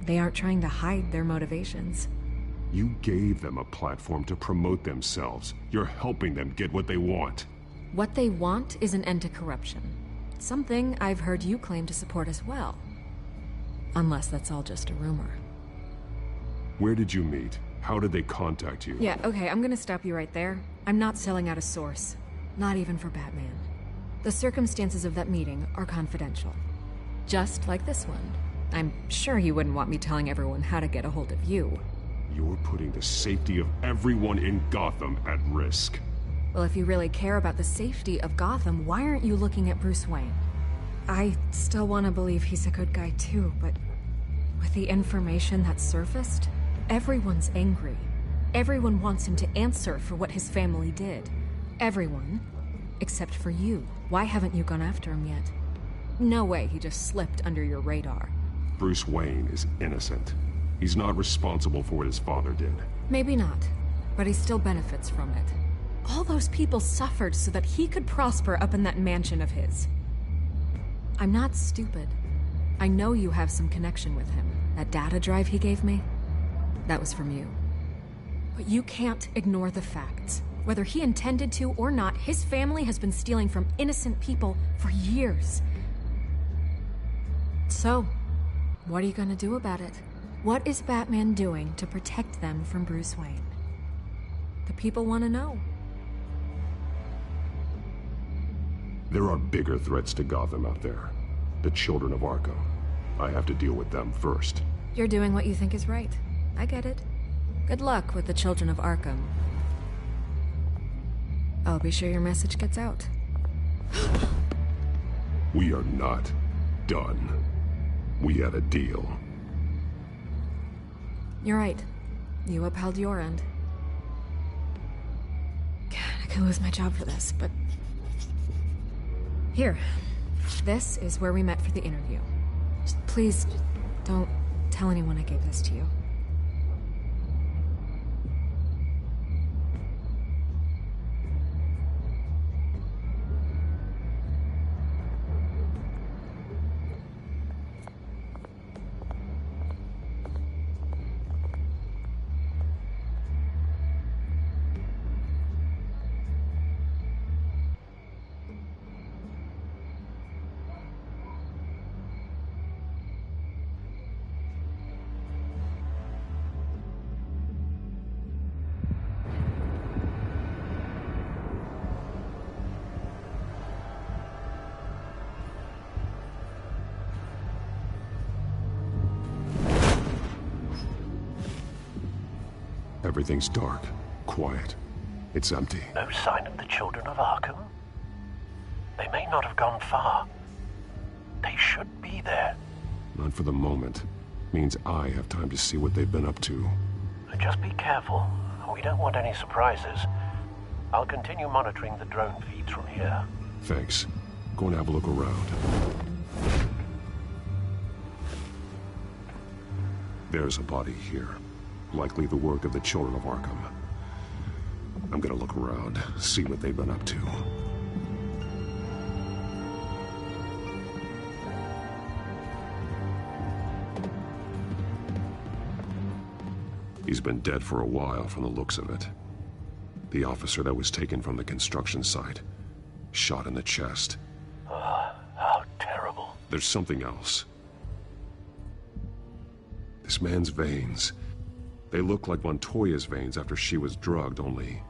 They aren't trying to hide their motivations. You gave them a platform to promote themselves. You're helping them get what they want. What they want is an end to corruption. Something I've heard you claim to support as well. Unless that's all just a rumor. Where did you meet? How did they contact you? Yeah, okay, I'm gonna stop you right there. I'm not selling out a source. Not even for Batman. The circumstances of that meeting are confidential. Just like this one. I'm sure you wouldn't want me telling everyone how to get a hold of you. You're putting the safety of everyone in Gotham at risk. Well, if you really care about the safety of Gotham, why aren't you looking at Bruce Wayne? I still want to believe he's a good guy too, but with the information that surfaced, everyone's angry. Everyone wants him to answer for what his family did. Everyone, except for you. Why haven't you gone after him yet? No way he just slipped under your radar. Bruce Wayne is innocent. He's not responsible for what his father did. Maybe not, but he still benefits from it. All those people suffered so that he could prosper up in that mansion of his. I'm not stupid. I know you have some connection with him. That data drive he gave me, that was from you. But you can't ignore the facts. Whether he intended to or not, his family has been stealing from innocent people for years. So, what are you gonna do about it? What is Batman doing to protect them from Bruce Wayne? The people want to know. There are bigger threats to Gotham out there. The children of Arkham. I have to deal with them first. You're doing what you think is right. I get it. Good luck with the children of Arkham. I'll be sure your message gets out. We are not done. We had a deal. You're right. You upheld your end. God, I could lose my job for this, but... Here. This is where we met for the interview. Please, don't tell anyone I gave this to you. Everything's dark, quiet. It's empty. No sign of the children of Arkham? They may not have gone far. They should be there. Not for the moment. Means I have time to see what they've been up to. Just be careful. We don't want any surprises. I'll continue monitoring the drone feeds from here. Thanks. Go and have a look around. There's a body here. Likely the work of the children of Arkham. I'm gonna look around, see what they've been up to. He's been dead for a while from the looks of it. The officer that was taken from the construction site. Shot in the chest. How terrible. There's something else. This man's veins. They look like Montoya's veins after she was drugged, only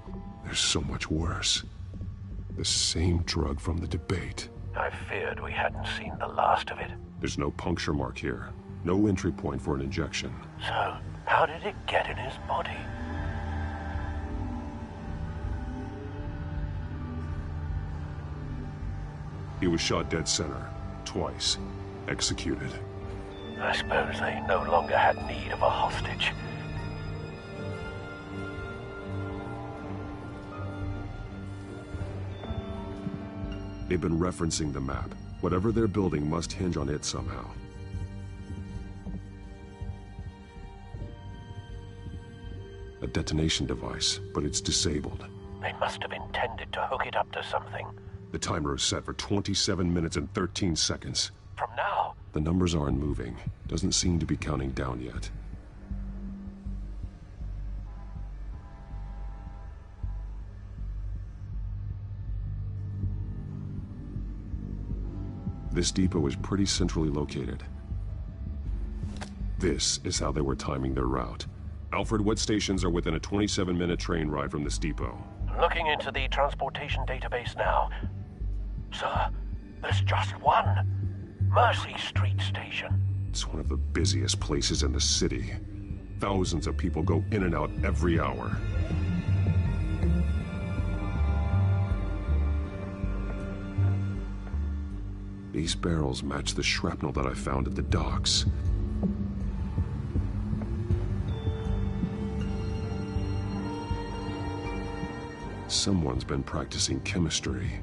they're so much worse. The same drug from the debate. I feared we hadn't seen the last of it. There's no puncture mark here. No entry point for an injection. So, how did it get in his body? He was shot dead center. Twice. Executed. I suppose they no longer had need of a hostage. They've been referencing the map. Whatever they're building must hinge on it somehow. A detonation device, but it's disabled. They must have intended to hook it up to something. The timer is set for 27 minutes and 13 seconds. From now? The numbers aren't moving. Doesn't seem to be counting down yet. This depot is pretty centrally located. This is how they were timing their route. Alfred, what stations are within a 27-minute train ride from this depot? Looking into the transportation database now. Sir, there's just one. Mercy Street Station. It's one of the busiest places in the city. Thousands of people go in and out every hour. These barrels match the shrapnel that I found at the docks. Someone's been practicing chemistry.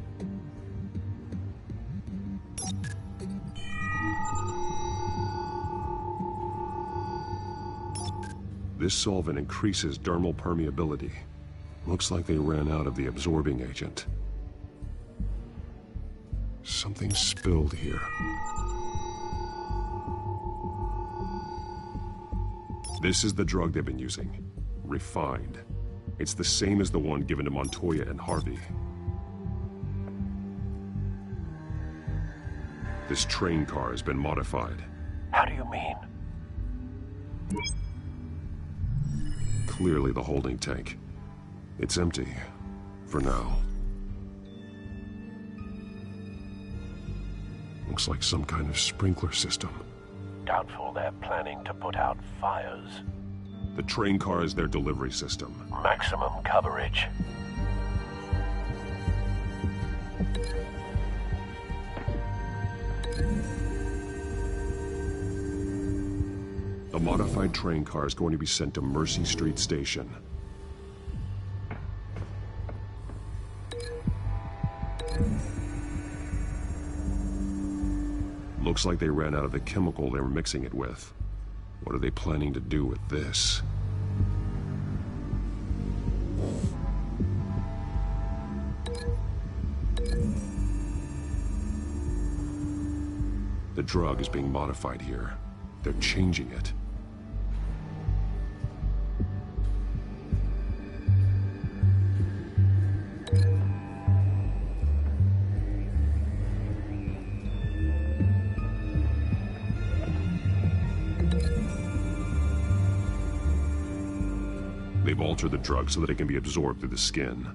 This solvent increases dermal permeability. Looks like they ran out of the absorbing agent. Something spilled here. This is the drug they've been using. Refined. It's the same as the one given to Montoya and Harvey. This train car has been modified. How do you mean? Clearly the holding tank. It's empty. For now. Looks like some kind of sprinkler system. Doubtful they're planning to put out fires. The train car is their delivery system. Maximum coverage. The modified train car is going to be sent to Mercy Street Station. Looks like they ran out of the chemical they were mixing it with. What are they planning to do with this? The drug is being modified here. They're changing it. They've altered the drug so that it can be absorbed through the skin.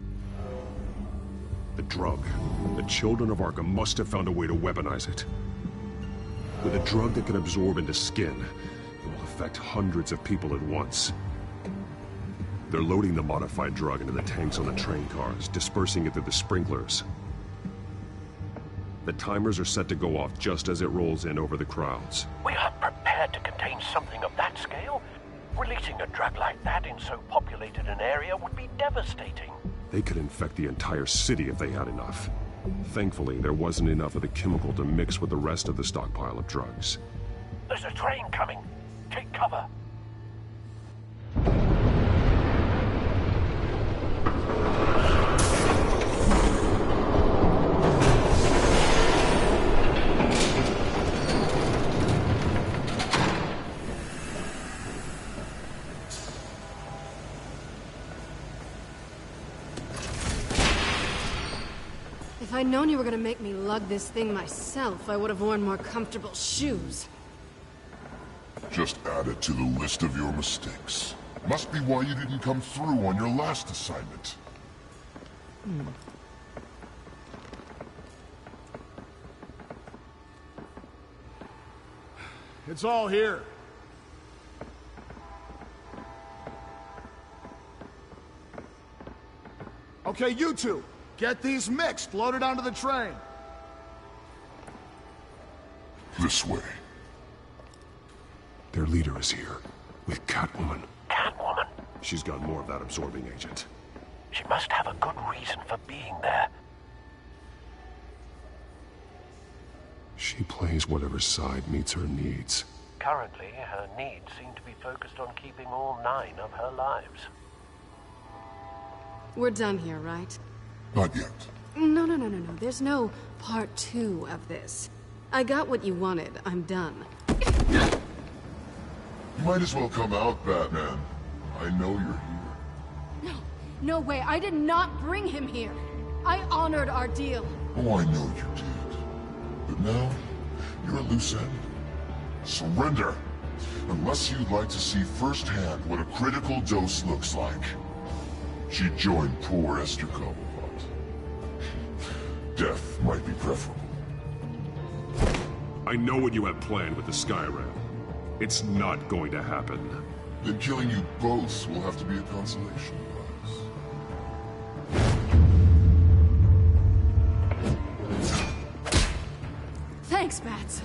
The drug. The children of Arkham must have found a way to weaponize it. With a drug that can absorb into skin, it will affect hundreds of people at once. They're loading the modified drug into the tanks on the train cars, dispersing it through the sprinklers. The timers are set to go off just as it rolls in over the crowds. We aren't prepared to contain something of that scale. Releasing a drug like that in so populated an area would be devastating. They could infect the entire city if they had enough. Thankfully, there wasn't enough of the chemical to mix with the rest of the stockpile of drugs. There's a train coming. Take cover. If I'd known you were gonna make me lug this thing myself, I would have worn more comfortable shoes. Just add it to the list of your mistakes. Must be why you didn't come through on your last assignment. It's all here. Okay, you two. Get these mixed, loaded onto the train. This way. Their leader is here, with Catwoman. Catwoman? She's got more of that absorbing agent. She must have a good reason for being there. She plays whatever side meets her needs. Currently, her needs seem to be focused on keeping all 9 of her lives. We're done here, right? Not yet. No. There's no part 2 of this. I got what you wanted. I'm done. You might as well come out, Batman. I know you're here. No way. I did not bring him here. I honored our deal. Oh, I know you did. But now, you're a loose end. Surrender. Unless you'd like to see firsthand what a critical dose looks like. She joined poor Esther Cobblepot. Death might be preferable. I know what you have planned with the Skyrim. It's not going to happen. Then killing you both will have to be a consolation prize. Thanks, Bats.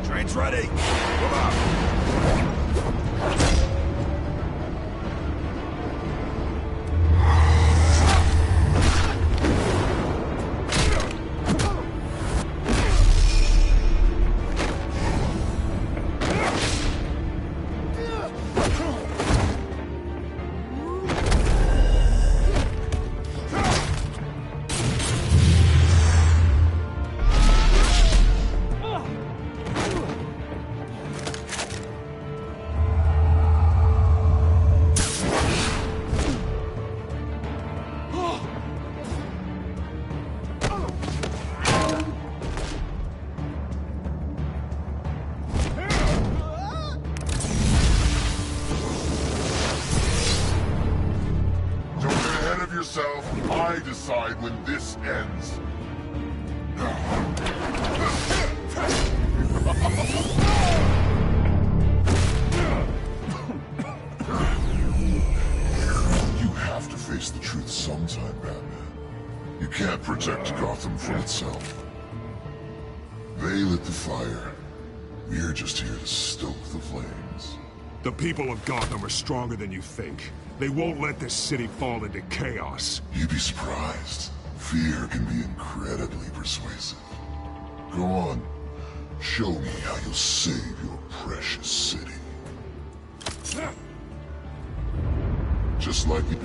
Train's ready. Move up. yourself. I decide when this ends. You have to face the truth sometime, Batman. You can't protect Gotham from itself. They lit the fire. We're just here to stoke the flames. The people of Gotham are stronger than you think. They won't let this city fall into chaos. You'd be surprised. Fear can be incredibly persuasive. Go on. Show me how you'll save your precious city. Just like you...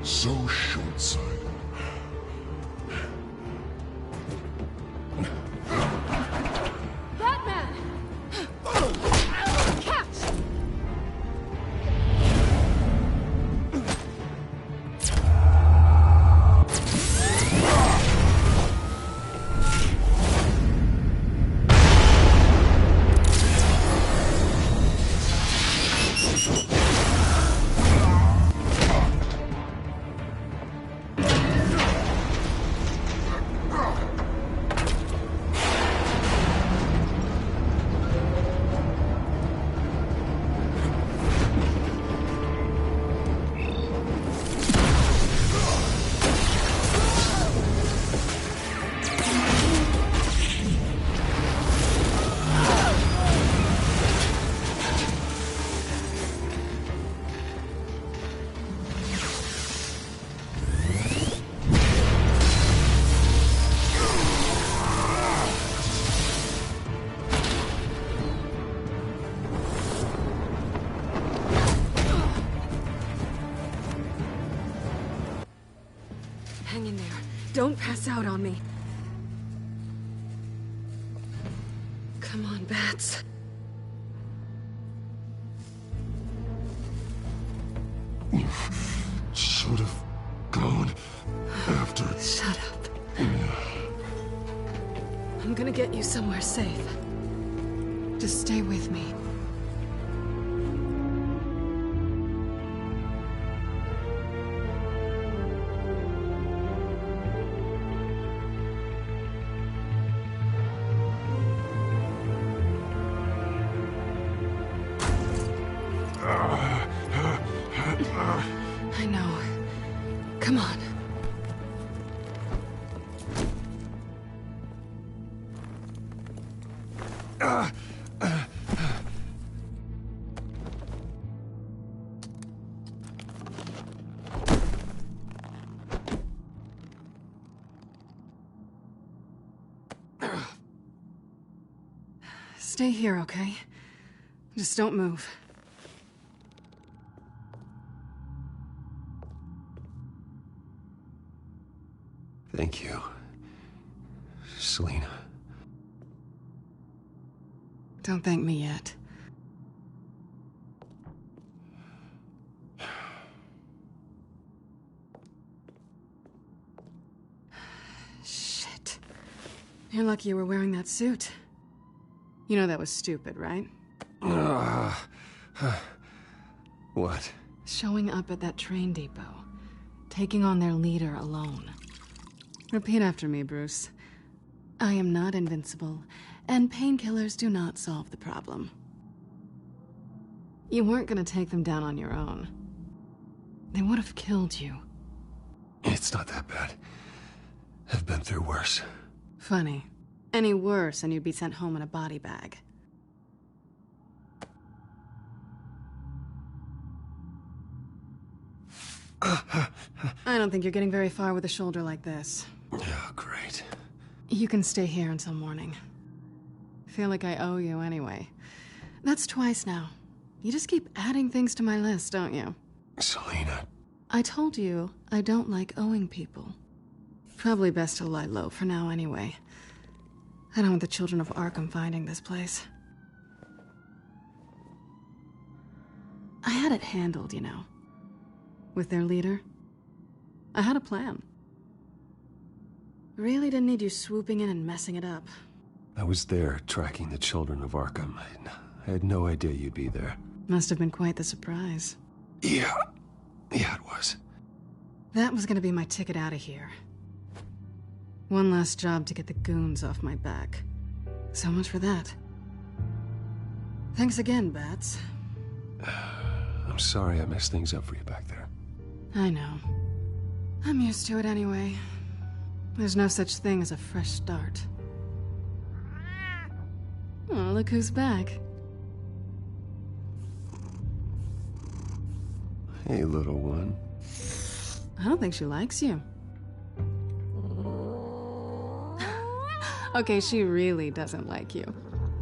So short-sighted. Batman! Catch! Hang in there. Don't pass out on me. Come on, Bats. You should have gone after... Shut up. I'm gonna get you somewhere safe. Just stay with me. I know. Come on. Stay here, okay? Just don't move. Thank you, Selina. Don't thank me yet. Shit. You're lucky you were wearing that suit. You know that was stupid, right? What? Showing up at that train depot. Taking on their leader alone. Repeat after me, Bruce. I am not invincible, and painkillers do not solve the problem. You weren't gonna take them down on your own. They would have killed you. It's not that bad. I've been through worse. Funny. Any worse and you'd be sent home in a body bag. I don't think you're getting very far with a shoulder like this. Oh, great. You can stay here until morning. Feel like I owe you anyway. That's twice now. You just keep adding things to my list, don't you? Selina. I told you I don't like owing people. Probably best to lie low for now anyway. I don't want the children of Arkham finding this place. I had it handled, you know. With their leader. I had a plan. Really didn't need you swooping in and messing it up. I was there tracking the children of Arkham. I had no idea you'd be there. Must have been quite the surprise. Yeah, it was. That was gonna be my ticket out of here. One last job to get the goons off my back. So much for that. Thanks again, Bats. I'm sorry I messed things up for you back there. I know. I'm used to it anyway. There's no such thing as a fresh start. Oh, look who's back. Hey, little one. I don't think she likes you. Okay, she really doesn't like you.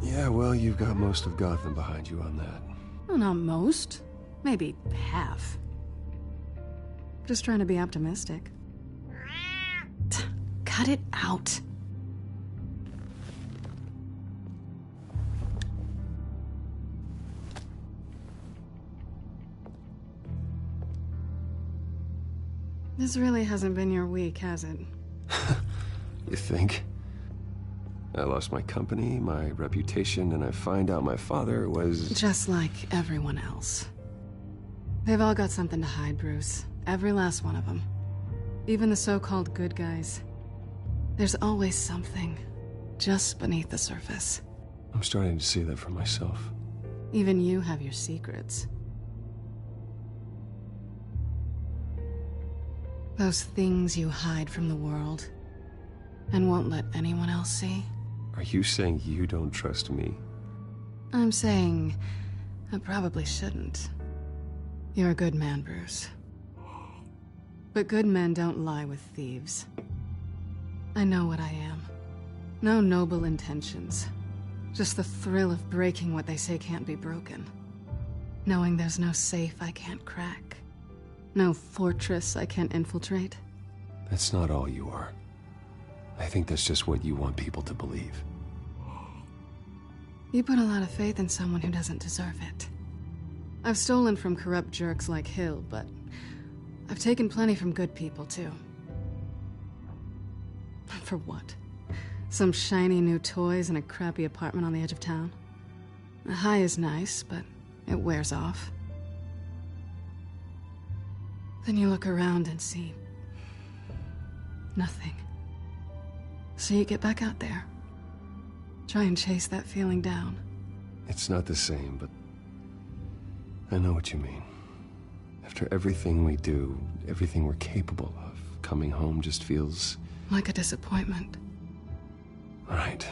Yeah, well, you've got most of Gotham behind you on that. Well, not most. Maybe half. Just trying to be optimistic. Cut it out. This really hasn't been your week, has it? You think? I lost my company, my reputation, and I find out my father was... Just like everyone else. They've all got something to hide, Bruce. Every last one of them. Even the so-called good guys. There's always something just beneath the surface. I'm starting to see that for myself. Even you have your secrets. Those things you hide from the world and won't let anyone else see. Are you saying you don't trust me? I'm saying I probably shouldn't. You're a good man, Bruce. But good men don't lie with thieves. I know what I am. No noble intentions. Just the thrill of breaking what they say can't be broken. Knowing there's no safe I can't crack. No fortress I can't infiltrate. That's not all you are. I think that's just what you want people to believe. You put a lot of faith in someone who doesn't deserve it. I've stolen from corrupt jerks like Hill, but I've taken plenty from good people, too. For what? Some shiny new toys in a crappy apartment on the edge of town? A high is nice, but it wears off. Then you look around and see nothing. So you get back out there. Try and chase that feeling down. It's not the same, but I know what you mean. After everything we do, everything we're capable of, coming home just feels... like a disappointment. Right.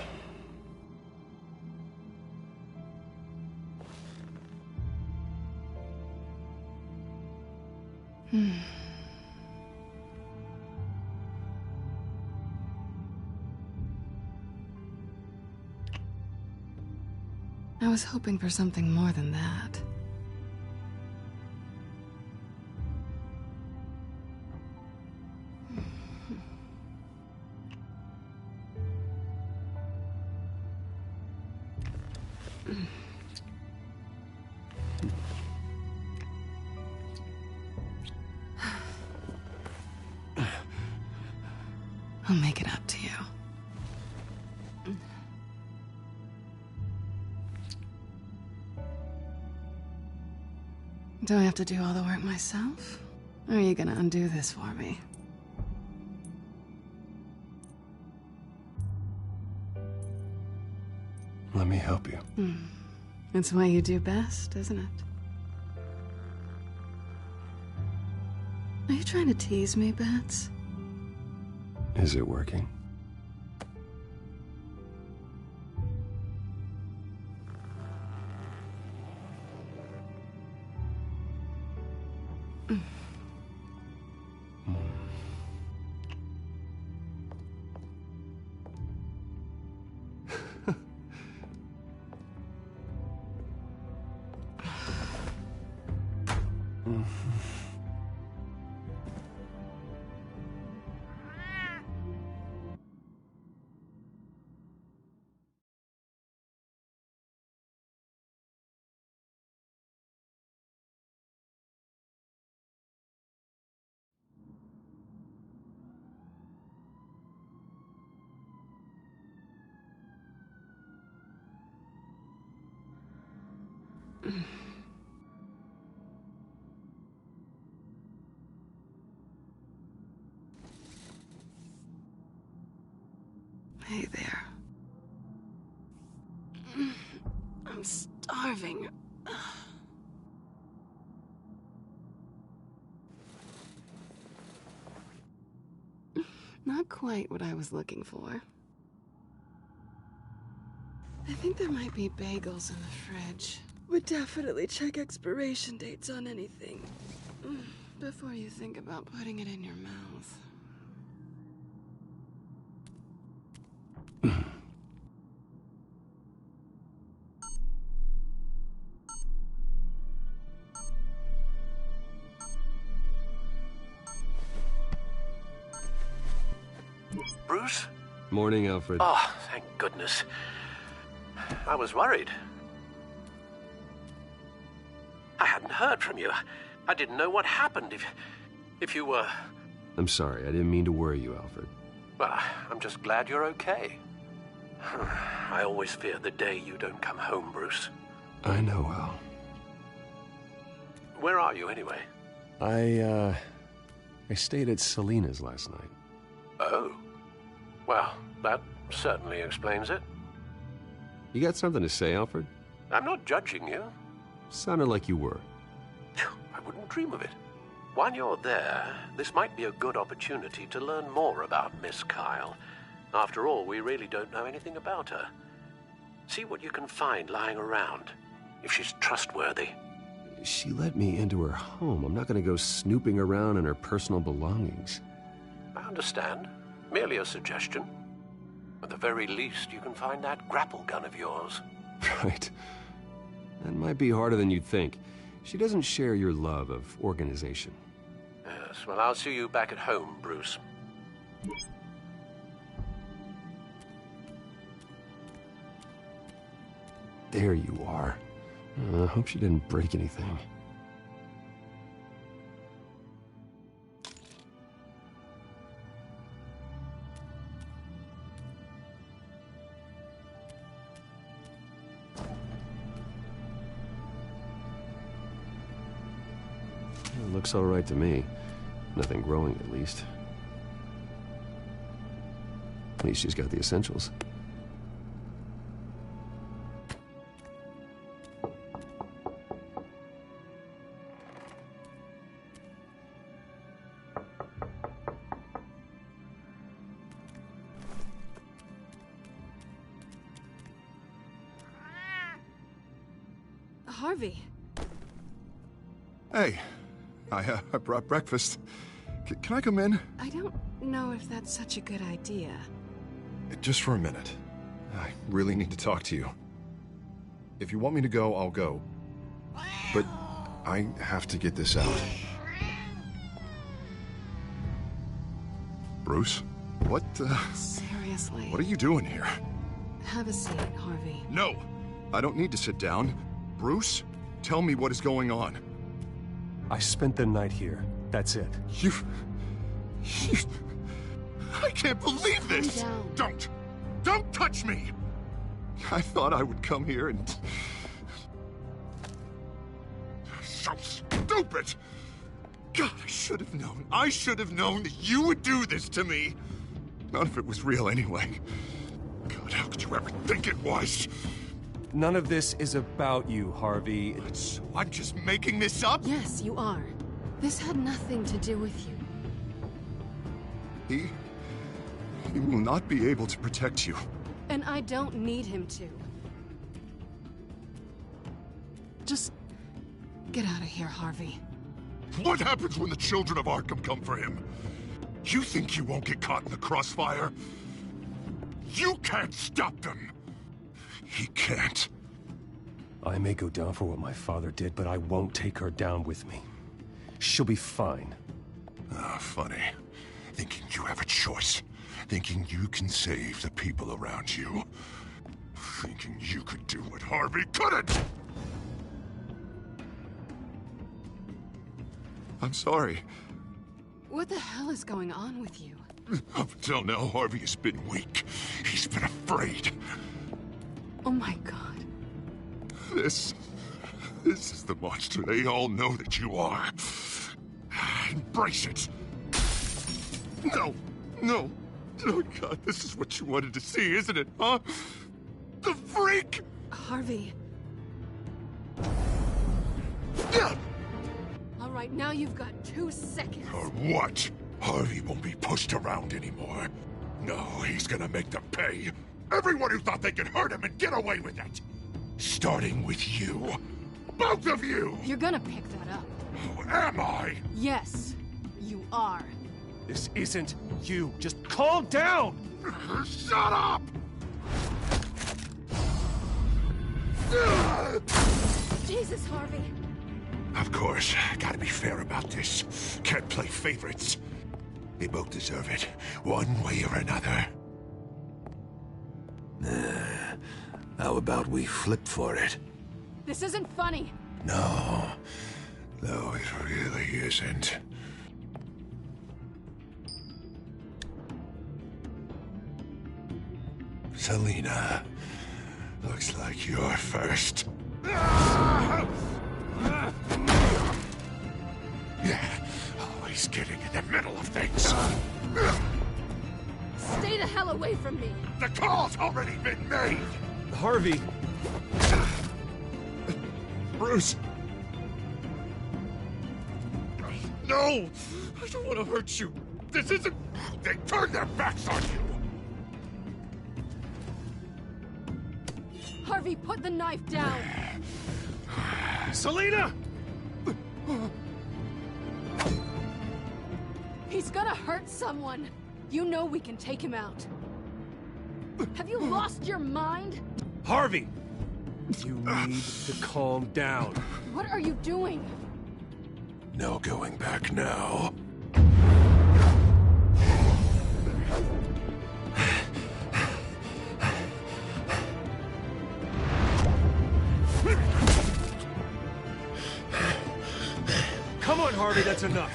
I was hoping for something more than that. I'll make it up to you. Do I have to do all the work myself? Or are you gonna undo this for me? Let me help you. It's what you do best, isn't it? Are you trying to tease me, Bats? Is it working? Hey there. I'm starving. Not quite what I was looking for. I think there might be bagels in the fridge. Would definitely check expiration dates on anything before you think about putting it in your mouth. Bruce? Morning, Alfred. Oh, thank goodness. I was worried. I hadn't heard from you. I didn't know what happened if you were... I'm sorry, I didn't mean to worry you, Alfred. Well, I'm just glad you're okay. I always fear the day you don't come home, Bruce. I know, Al. Where are you, anyway? I stayed at Selena's last night. Oh. Well, that certainly explains it. You got something to say, Alfred? I'm not judging you. Sounded like you were. I wouldn't dream of it. While you're there, this might be a good opportunity to learn more about Miss Kyle. After all, we really don't know anything about her. See what you can find lying around, if she's trustworthy. She let me into her home. I'm not going to go snooping around in her personal belongings. I understand. Merely a suggestion. At the very least, you can find that grapple gun of yours. Right. That might be harder than you'd think. She doesn't share your love of organization. Yes, well, I'll see you back at home, Bruce. There you are. I hope she didn't break anything. It looks all right to me. Nothing growing, at least. At least she's got the essentials. Harvey. Hey, I brought breakfast. Can I come in? I don't know if that's such a good idea. Just for a minute. I really need to talk to you. If you want me to go, I'll go. But I have to get this out. Bruce? What, Seriously. What are you doing here? Have a seat, Harvey. No! I don't need to sit down. Bruce, tell me what is going on. I spent the night here. That's it. You... I can't believe this! Calm down. Don't touch me! I thought I would come here and... So stupid! God, I should have known. I should have known that you would do this to me. None of it was real anyway. God, how could you ever think it was? None of this is about you, Harvey. So I'm just making this up? Yes, you are. This had nothing to do with you. He will not be able to protect you. And I don't need him to. Just get out of here, Harvey. What happens when the children of Arkham come for him? You think you won't get caught in the crossfire? You can't stop them! He can't. I may go down for what my father did, but I won't take her down with me. She'll be fine. Ah, funny. Thinking you have a choice. Thinking you can save the people around you. Thinking you could do what Harvey couldn't! I'm sorry. What the hell is going on with you? Up until now, Harvey has been weak. He's been afraid. Oh my god. This is the monster they all know that you are. Embrace it. No. Oh God, this is what you wanted to see, isn't it, huh? The freak! Harvey. Yeah. All right, now you've got 2 seconds. Or what? Harvey won't be pushed around anymore. No, he's gonna make them pay. Everyone who thought they could hurt him and get away with it. Starting with you. Both of you! You're gonna pick that up. Who am I? Yes, you are. This isn't you. Just calm down! Shut up! Jesus, Harvey. Of course, gotta be fair about this. Can't play favorites. They both deserve it, one way or another. How about we flip for it? This isn't funny. No, it really isn't. Selina, looks like you're first. Yeah, always getting in the middle of things. Stay the hell away from me. The call's already been made. Harvey. Bruce. No! I don't want to hurt you. This isn't... They turned their backs on you. Harvey, put the knife down. Selina! He's gonna hurt someone. You know we can take him out. Have you lost your mind? Harvey! You need to calm down. What are you doing? No going back now. Come on, Harvey, that's enough.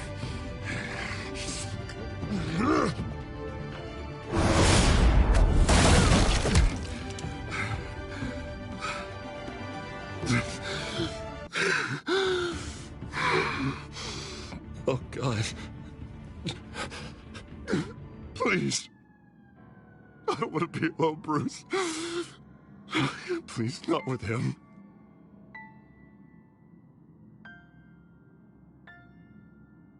Oh, God. Please. I don't want to be alone, Bruce. Please, not with him.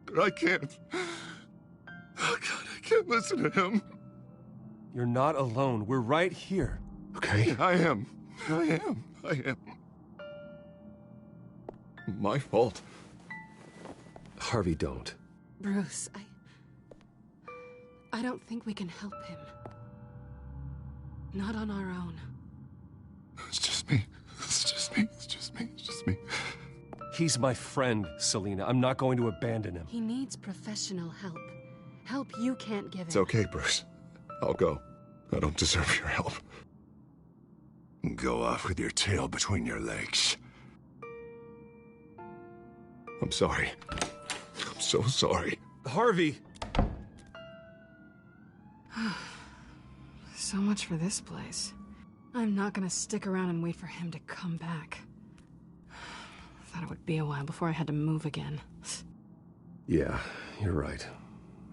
But I can't. Oh, God, I can't listen to him. You're not alone. We're right here. Okay, I am. My fault. Harvey, don't. Bruce, I don't think we can help him. Not on our own. It's just me. He's my friend, Selina. I'm not going to abandon him. He needs professional help. Help you can't give him. It's okay, Bruce. I'll go. I don't deserve your help. Go off with your tail between your legs. I'm sorry. I'm so sorry. Harvey! So much for this place. I'm not gonna stick around and wait for him to come back. Thought it would be a while before I had to move again. Yeah, you're right.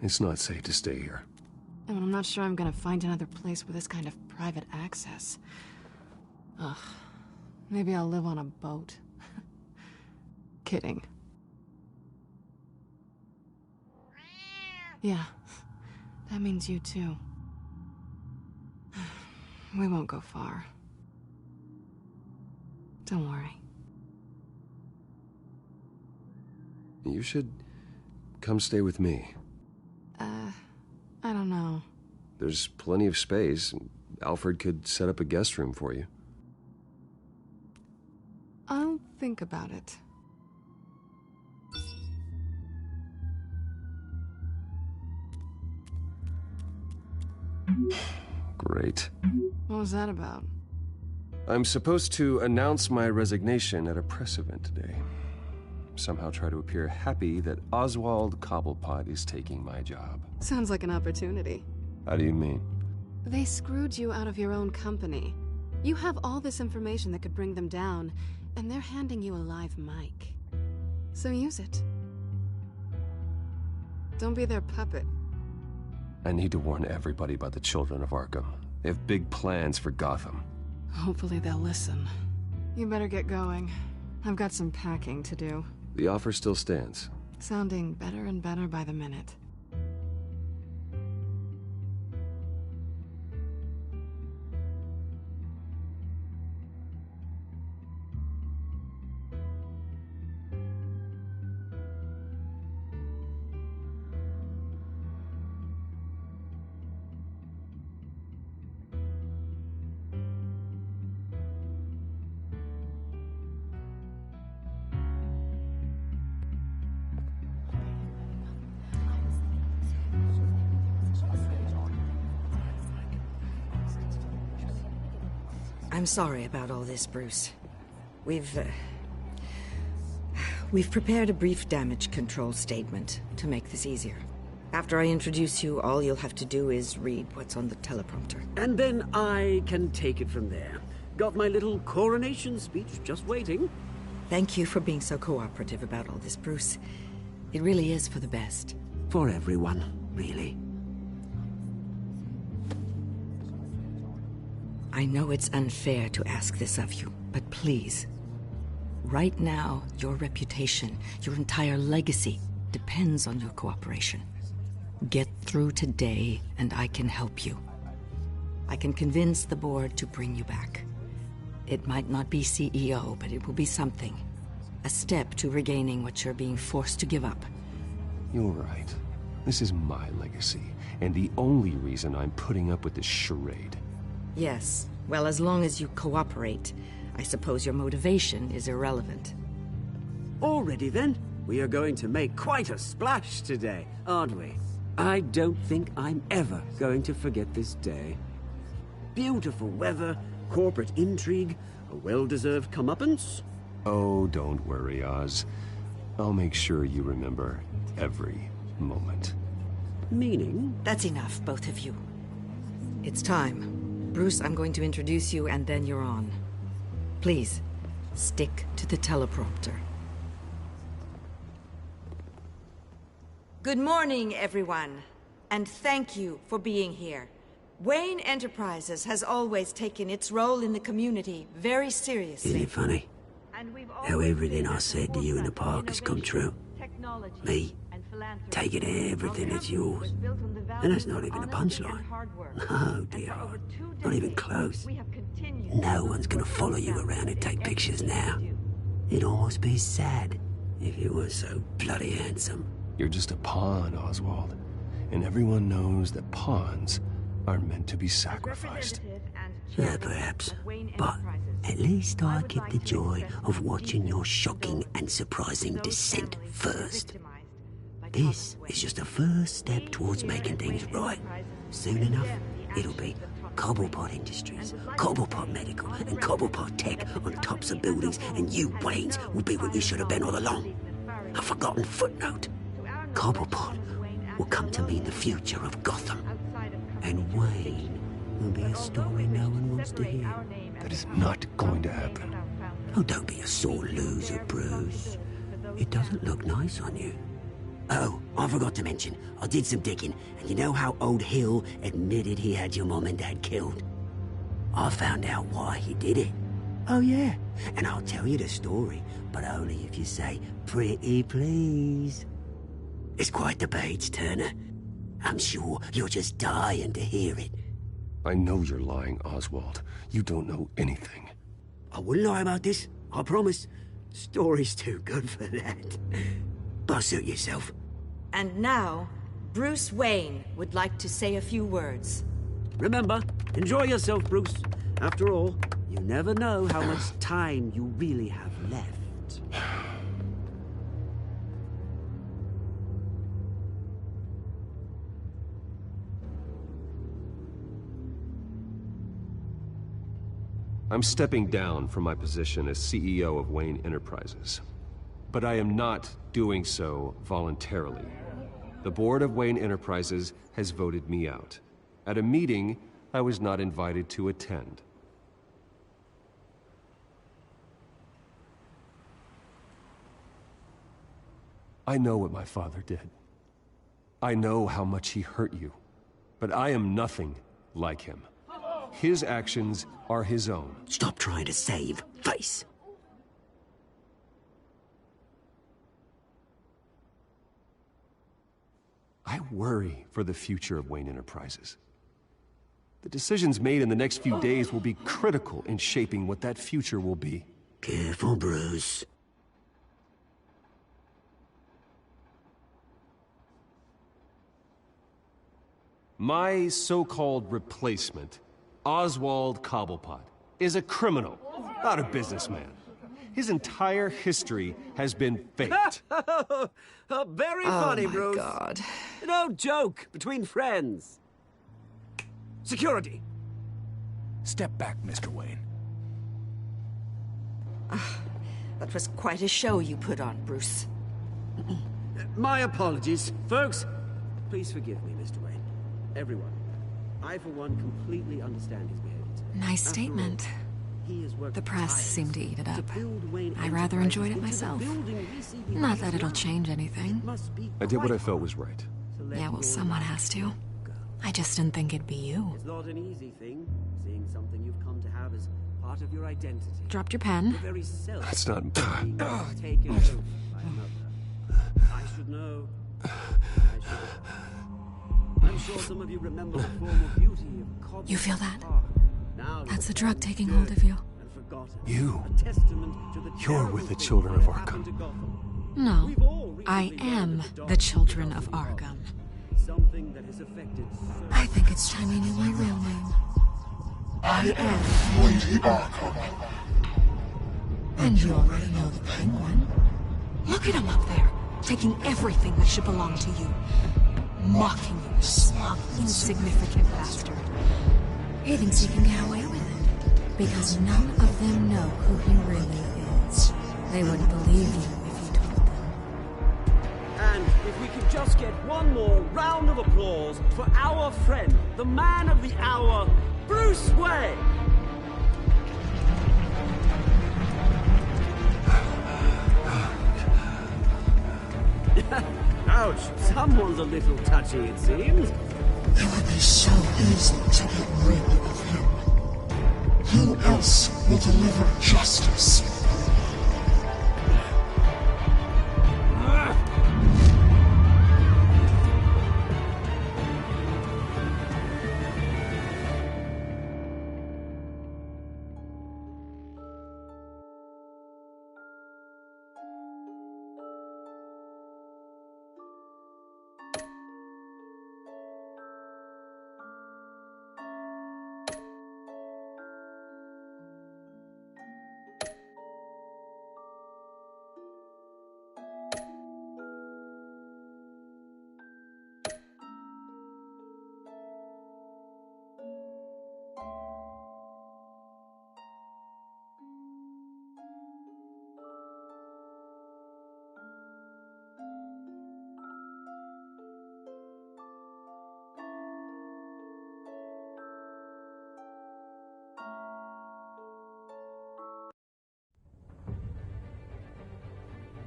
It's not safe to stay here. And I'm not sure I'm gonna find another place with this kind of private access. Ugh. Maybe I'll live on a boat. Kidding. Yeah. That means you too. We won't go far. Don't worry. You should come stay with me. I don't know. There's plenty of space. Alfred could set up a guest room for you. I'll think about it. Great. What was that about? I'm supposed to announce my resignation at a press event today. Somehow try to appear happy that Oswald Cobblepot is taking my job. Sounds like an opportunity. How do you mean? They screwed you out of your own company. You have all this information that could bring them down, and they're handing you a live mic. So use it. Don't be their puppet. I need to warn everybody about the children of Arkham. They have big plans for Gotham. Hopefully they'll listen. You better get going. I've got some packing to do. The offer still stands. Sounding better and better by the minute. I'm sorry about all this, Bruce. We've prepared a brief damage control statement to make this easier. After I introduce you, all you'll have to do is read what's on the teleprompter. And then I can take it from there. Got my little coronation speech just waiting. Thank you for being so cooperative about all this, Bruce. It really is for the best. For everyone, really. I know it's unfair to ask this of you, but please. Right now, your reputation, your entire legacy, depends on your cooperation. Get through today, and I can help you. I can convince the board to bring you back. It might not be CEO, but it will be something. A step to regaining what you're being forced to give up. You're right. This is my legacy, and the only reason I'm putting up with this charade. Yes. Well, as long as you cooperate, I suppose your motivation is irrelevant. Already then, we are going to make quite a splash today, aren't we? I don't think I'm ever going to forget this day. Beautiful weather, corporate intrigue, a well-deserved comeuppance. Oh, don't worry, Oz. I'll make sure you remember every moment. Meaning? That's enough, both of you. It's time. Bruce, I'm going to introduce you, and then you're on. Please, stick to the teleprompter. Good morning, everyone, and thank you for being here. Wayne Enterprises has always taken its role in the community very seriously. Isn't it funny how everything I said to you in the park has come true? Me, taking everything that's yours. And that's not even a punchline. Oh, dear heart. Not even close. No one's gonna follow you around and take pictures now. It'd almost be sad if you were so bloody handsome. You're just a pawn, Oswald. And everyone knows that pawns are meant to be sacrificed. Yeah, perhaps. But at least I get the joy of watching your shocking and surprising descent first. This is just a first step towards making things right. Soon enough, it'll be Cobblepot Industries, Cobblepot Medical, and Cobblepot Tech on tops of buildings, and you, Waynes, will be what you should have been all along. A forgotten footnote. Cobblepot will come to mean the future of Gotham. And Wayne will be a story no one wants to hear. That is not going to happen. Oh, don't be a sore loser, Bruce. It doesn't look nice on you. Oh, I forgot to mention, I did some digging, and you know how old Hill admitted he had your mom and dad killed? I found out why he did it. Oh yeah, and I'll tell you the story, but only if you say, pretty please. It's quite the page, Turner. I'm sure you're just dying to hear it. I know you're lying, Oswald. You don't know anything. I wouldn't lie about this, I promise. Story's too good for that. But suit yourself. And now, Bruce Wayne would like to say a few words. Remember, enjoy yourself, Bruce. After all, you never know how much time you really have left. I'm stepping down from my position as CEO of Wayne Enterprises. But I am not doing so voluntarily. The board of Wayne Enterprises has voted me out, at a meeting I was not invited to attend. I know what my father did. I know how much he hurt you, but I am nothing like him. His actions are his own. Stop trying to save face. I worry for the future of Wayne Enterprises. The decisions made in the next few days will be critical in shaping what that future will be. Careful, Bruce. My so-called replacement, Oswald Cobblepot, is a criminal, not a businessman. His entire history has been faked. Very funny, Bruce. Oh, my God. No joke between friends. Security. Step back, Mr. Wayne. That was quite a show you put on, Bruce. My apologies. Folks, please forgive me, Mr. Wayne. Everyone. I, for one, completely understand his behaviors. Nice statement. The press seemed to eat it up. I rather enjoyed it myself. Not that it'll change anything. I did what I felt was right. Yeah, well, someone has to. I just didn't think it'd be you. It's not an easy thing, seeing something you've come to have as part of your identity. Dropped your pen. Your very self. That's not... Taken over by another. I should know. I'm sure some of you remember the formal beauty of Cobb. You feel that? Now That's the drug taking hold of you. You. You're with the children of Arkham. No, I am the children of Arkham. Something that has affected I think it's time you knew my real name. I am Lady Arkham. And you already know the Penguin. Look at him up there, taking everything that should belong to you. Mocking you, smug, insignificant bastard. He thinks he can get away with it, because none of them know who he really is. They wouldn't believe you if you told them. And if we could just get one more round of applause for our friend, the man of the hour, Bruce Wayne! Ouch, someone's a little touchy, it seems. It would be so easy to get rid of him. Who else will deliver justice?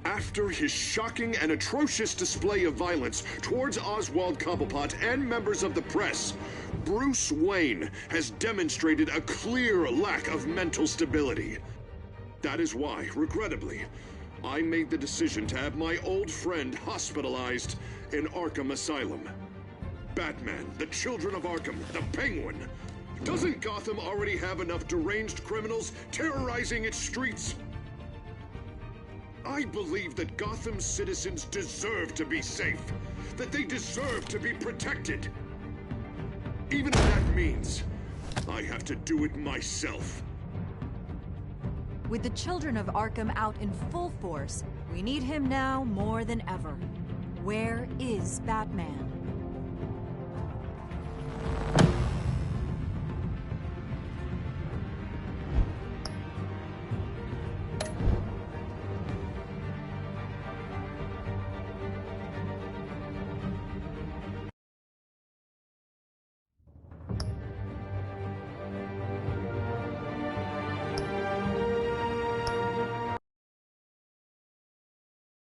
After his shocking and atrocious display of violence towards Oswald Cobblepot and members of the press, Bruce Wayne has demonstrated a clear lack of mental stability. That is why, regrettably, I made the decision to have my old friend hospitalized in Arkham Asylum. Batman, the Children of Arkham, the Penguin. Doesn't Gotham already have enough deranged criminals terrorizing its streets? I believe that Gotham's citizens deserve to be safe, that they deserve to be protected. Even if that means I have to do it myself. With the Children of Arkham out in full force, we need him now more than ever. Where is Batman?